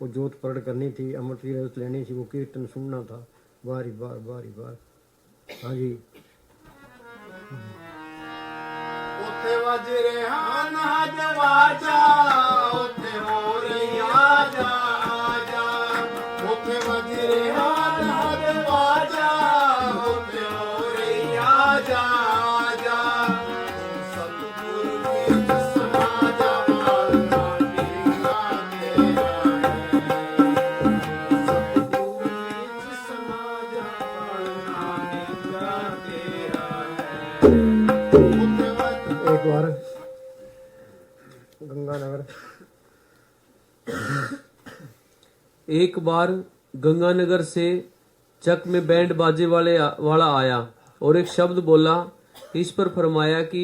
वो ज्योत प्रकट करनी थी, अमृत की रस लेनी थी, वो कीर्तन सुनना था बारी बार बारी बार। हाँ जी, ਉੱਥੇ ਵੱਜ ਰਿਹਾ ਨਹਦ ਵਾਜਾ ਉੱਥੇ ਹੋ ਰਹੀ ਆਜਾ ਆਜਾ। ਉੱਥੇ ਵੱਜ ਰਿਹਾ ਨਹਦ ਵਾਜਾ ਉੱਥੇ ਹੋ ਰਹੀ ਆਜਾ ਆਜਾ। ਸਤਿਗੁਰੂ ਵਿੱਚ ਸਮਾ ਜਾ ਪਾਲਣਾ ਤੇਰਾ ਤੇਰਾ ਹੈ। ਸਤਿਗੁਰੂ ਵਿੱਚ ਸਮਾ ਜਾ ਪਾਲਣਾ ਤੇਰਾ ਤੇਰਾ ਹੈ। ਉੱਥੇ ਵੱਜ एक बार गंगानगर एक बार गंगानगर से चक में बैंड बाजे वाला आया और एक शब्द बोला। इस पर फरमाया कि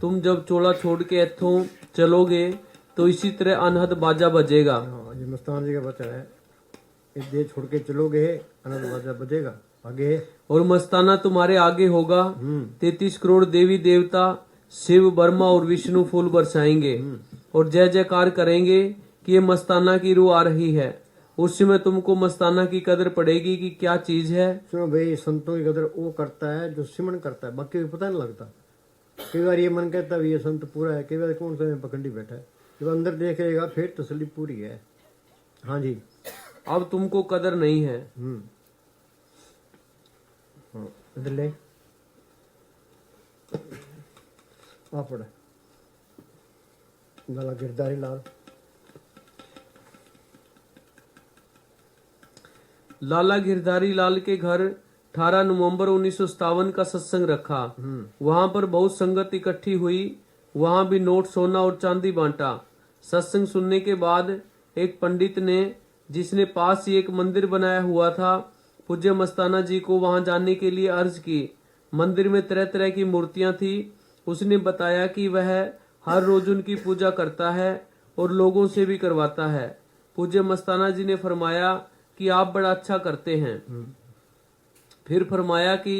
तुम जब चोला छोड़ के इत्थों चलोगे तो इसी तरह अनहद बाजा बजेगा। हाँ, ये मस्तान जी का बच्चा है। इस देश छोड़ के चलोगे आनंद बाजा बजेगा आगे। और मस्ताना तुम्हारे आगे होगा। 33 करोड़ देवी देवता शिव ब्रह्मा और विष्णु फूल बरसाएंगे और जय जयकार करेंगे कि ये मस्ताना की रूह आ रही है। उस समय तुमको मस्ताना की कदर पड़ेगी कि क्या चीज है। सुनो भाई, संतों की कदर वो करता है जो सिमरन करता है, बाकी को पता नहीं लगता। कई बार ये मन कहता है ये संत पूरा है, कई बार कौन सा में पखंडी बैठा है। जब अंदर देखेगा फिर तसल्ली पूरी है। हाँ जी, अब तुमको कदर नहीं है। हाँ, इधर ले आ पड़ा गला गिरधारी लाल। लाला गिरधारी लाल के घर 18 नवंबर 1957 का सत्संग रखा। वहां पर बहुत संगत इकट्ठी हुई। वहां भी नोट सोना और चांदी बांटा। सत्संग सुनने के बाद एक पंडित ने, जिसने पास ही एक मंदिर बनाया हुआ था, पूज्य मस्ताना जी को वहां जाने के लिए अर्ज की। मंदिर में तरह तरह की मूर्तियां थी। उसने बताया कि वह हर रोज उनकी पूजा करता है और लोगों से भी करवाता है। पूज्य मस्ताना जी ने फरमाया कि आप बड़ा अच्छा करते हैं। फिर फरमाया कि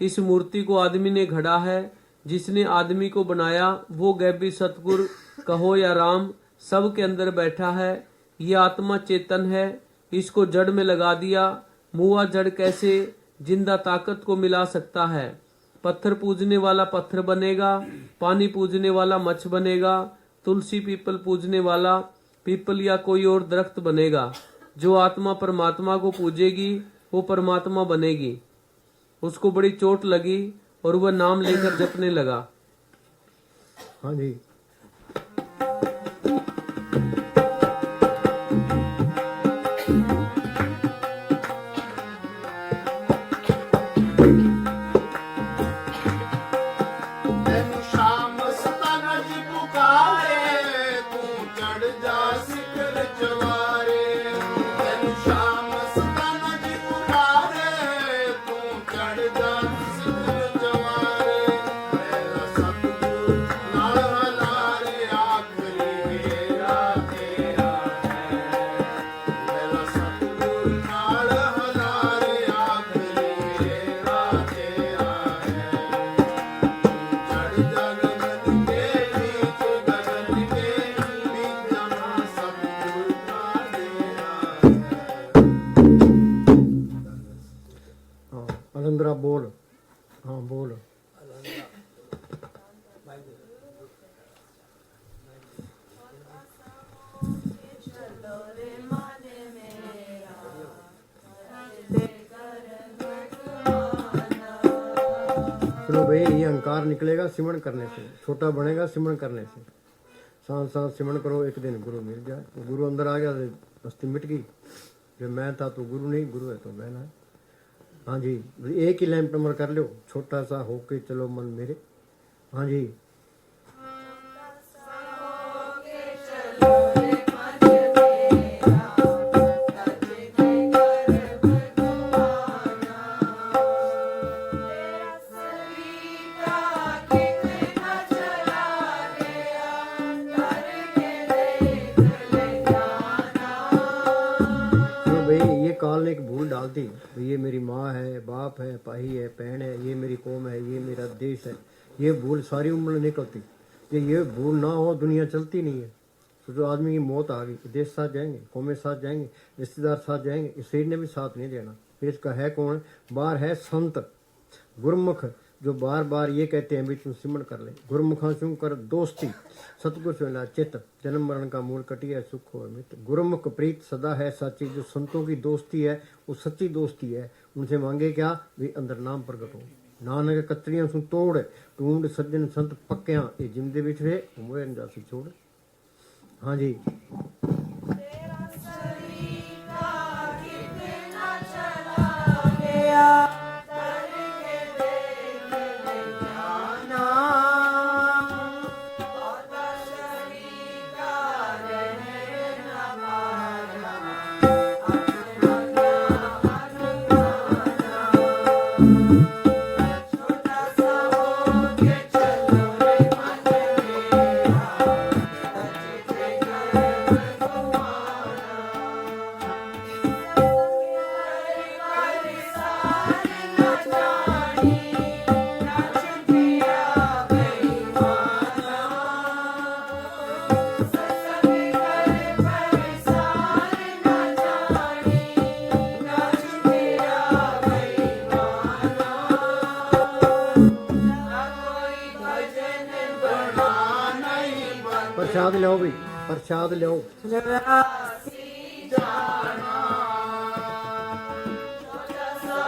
इस मूर्ति को आदमी ने घड़ा है। जिसने आदमी को बनाया वो गैबी सतगुर कहो या राम सब के अंदर बैठा है। ये आत्मा चेतन है। इसको जड़ में लगा दिया। मुआ जड़ कैसे जिंदा ताकत को मिला सकता है। पत्थर पूजने वाला पत्थर बनेगा, पानी पूजने वाला मच्छ बनेगा, तुलसी पीपल पूजने वाला पीपल या कोई और दरख्त बनेगा। जो आत्मा परमात्मा को पूजेगी वो परमात्मा बनेगी। उसको बड़ी चोट लगी और वह नाम लेकर जपने लगा। हाँ जी, ਤੈਨੂੰ ਸ਼ਾਮ ਸਤਾਨਾ ਜੀ ਪੁਕਾਰੇ ਤੂੰ ਚੜ ਜਾ ਸਿਖਰ ਚਵਾਰੇ। ਤੈਨੂੰ ਸ਼ਾਮ ਸਤਾਨਾ ਜੀ ਪੁਕਾਰੇ ਤੂੰ ਚੜ ਜਾ ਸਿਖਰ ਚਵਾਰੇ। ਮੇਰਾ ਸਤਿਗੁਰ ਨਾਲ ਹਲਾ अहंकार निकलेगा सिमरण करने से, छोटा बनेगा सिमरण करने से। सांस सांस सिमरण करो, एक दिन गुरु मिल जाए। गुरु अंदर आ गया तो मस्ती मिट गई। जो मैं था तो गुरु नहीं, गुरु है तो मैं ना। हाँ जी, एक ही लैंप नंबर कर लो, छोटा सा होके चलो मन मेरे। हाँ जी, काल ने एक भूल डाल दी, ये मेरी माँ है, बाप है, भाई है, बहन है, ये मेरी कौम है, ये मेरा देश है। ये भूल सारी उम्र निकलती। ये भूल ना हो दुनिया चलती नहीं है। तो जो आदमी की मौत आ गई, देश साथ जाएंगे, कौमें साथ जाएंगे, रिश्तेदार साथ जाएंगे, इस शरीर ने भी साथ नहीं देना। फिर इसका है कौन? बाहर है संत गुरमुख, जो बार बार ये कहते हैं भी तुम सिमरण कर ले। गुरमुखा चुन कर दोस्ती, सतगुर सुना चित्त, जन्म मरण का मूल कटिया सुख हो मित्र। गुरमुख प्रीत सदा है साची, जो संतों की दोस्ती है वो सच्ची दोस्ती है। उनसे मांगे क्या? भी अंदर नाम प्रगट हो। नानक कतरियां सु तोड़, ढूंढ सज्जन संत पक्या, ये जिंदे बिछड़े मोए जासी छोड़। हाँ जी, प्रसाद लो भाई, प्रसाद लो।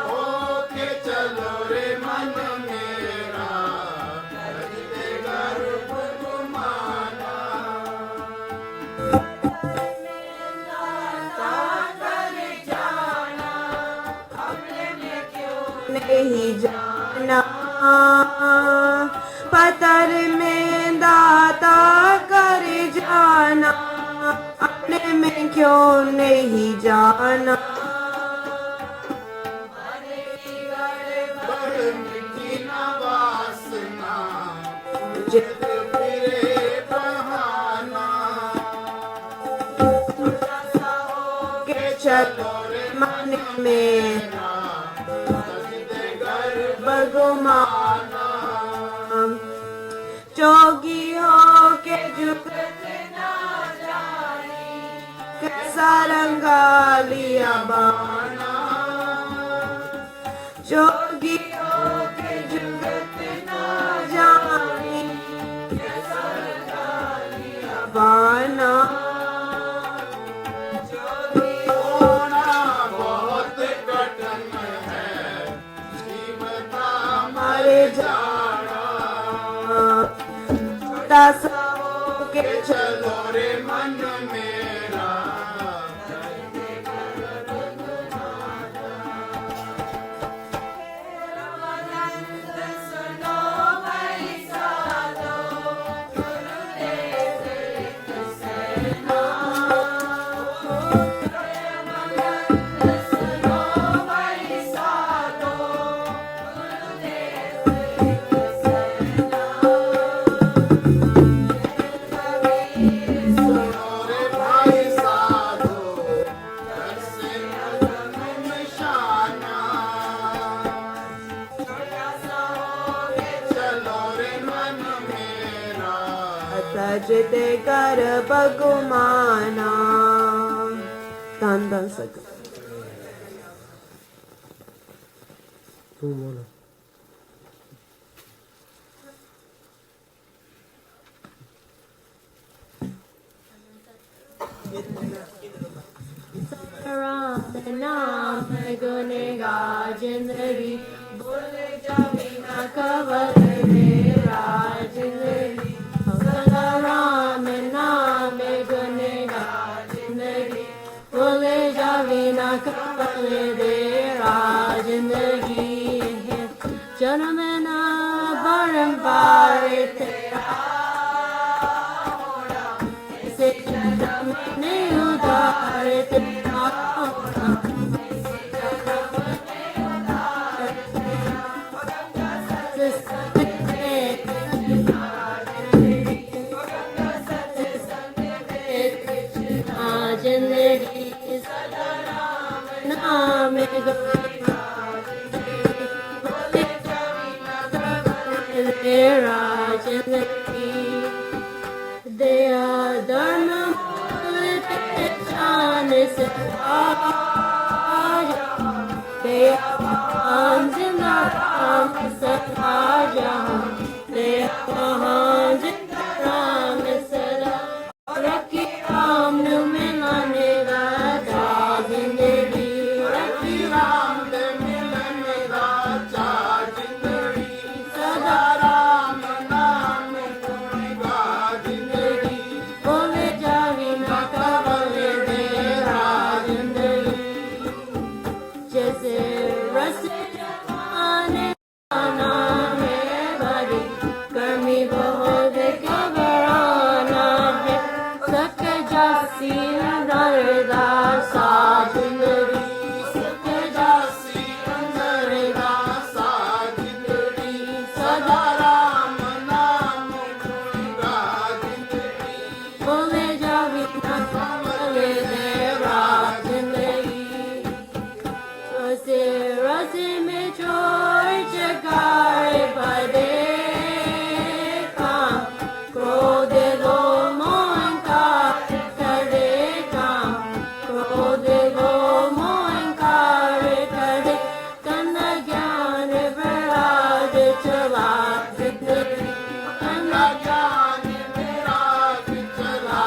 होके चलो रे मन मेरा, सजदे गर्भ गुमाना। नहीं जाना पतर में दाता कर जाना, अपने में क्यों नहीं जाना। बड़ मीठी ना वासना, जिद फिरे बहाना। के चलो मन में सजदे गर्भ बगुमाना, जोगी हो के जुगत ना जानी, कैसा रंगा लिया बाना। जोगी हो के जुगत ना जानी, कैसा रंगा लिया बाना। होना बहुत कठिन है, जीवता हमारे जाना। छोटा सा हो के चलो रे मन मेरा, रे भाई साधो, दर्शन निशाना। चलो रे मन मेरा, सजदे कर बगुमाना। धन धन सक तू बोलो। राम नाम गुन गा जिंदगी सदा राम नाम गुण जिंदगी बोले जावे ना कबल दे जिंदगी जन्म ना बारंबार तेरा ऐसे जन्म नहीं उधार तेरा जिंदगी सदा राम नाम तेरा जिंदगी दया धर्म पहचान से दया जिंदा राम सदा जहाँ दया महान जिंदा राम सदा रखी राम नु मिलाने राजा जिंदगी रखी राम नु मिलाने राजा जिंदगी सदा राम नाम गुणगा जिंदगी बोले जावी ना कबले दे जिंदगी जैसे रस जमाने आना है बड़ी गर्मी बहुत घबराना है सक जासी अंदरदार सा जिंदगी सक जासी अंदरदार सा जिंदगी सदा राम नाम गुणगा जिंदगी बोले जावी ना कबले दे जिंदगी रसे में छोड़ जगाए बड़े काम क्रोध लो मोहन का करे काम क्रोध लो मोहन का करे कन्ना ज्ञान विराज चला जिंदगी कन्ना ज्ञान विराज चला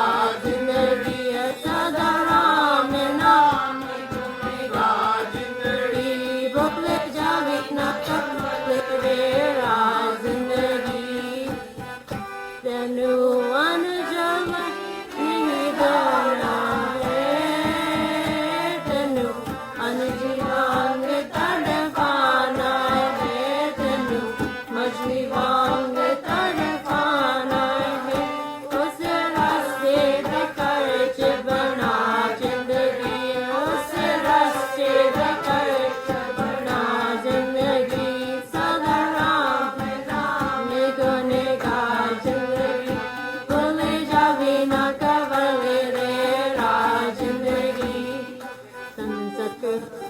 जिंदगी सदा राम नाम गुणगा जिंदगी बोले जावे ना कबले तेरा जिंदगी तेनु अनजल नहीं गाना है तेनु अनजीवांग तड़पाना है तेनु मछली वांग तड़पाना है उस रास्ते पे खर्च बना जिंदगी उस रास्ते पे खर्च बना जिंदगी सदा राम नाम गुणगा जिंदगी बोले जावे ना कबले दे जिंदगी सत्य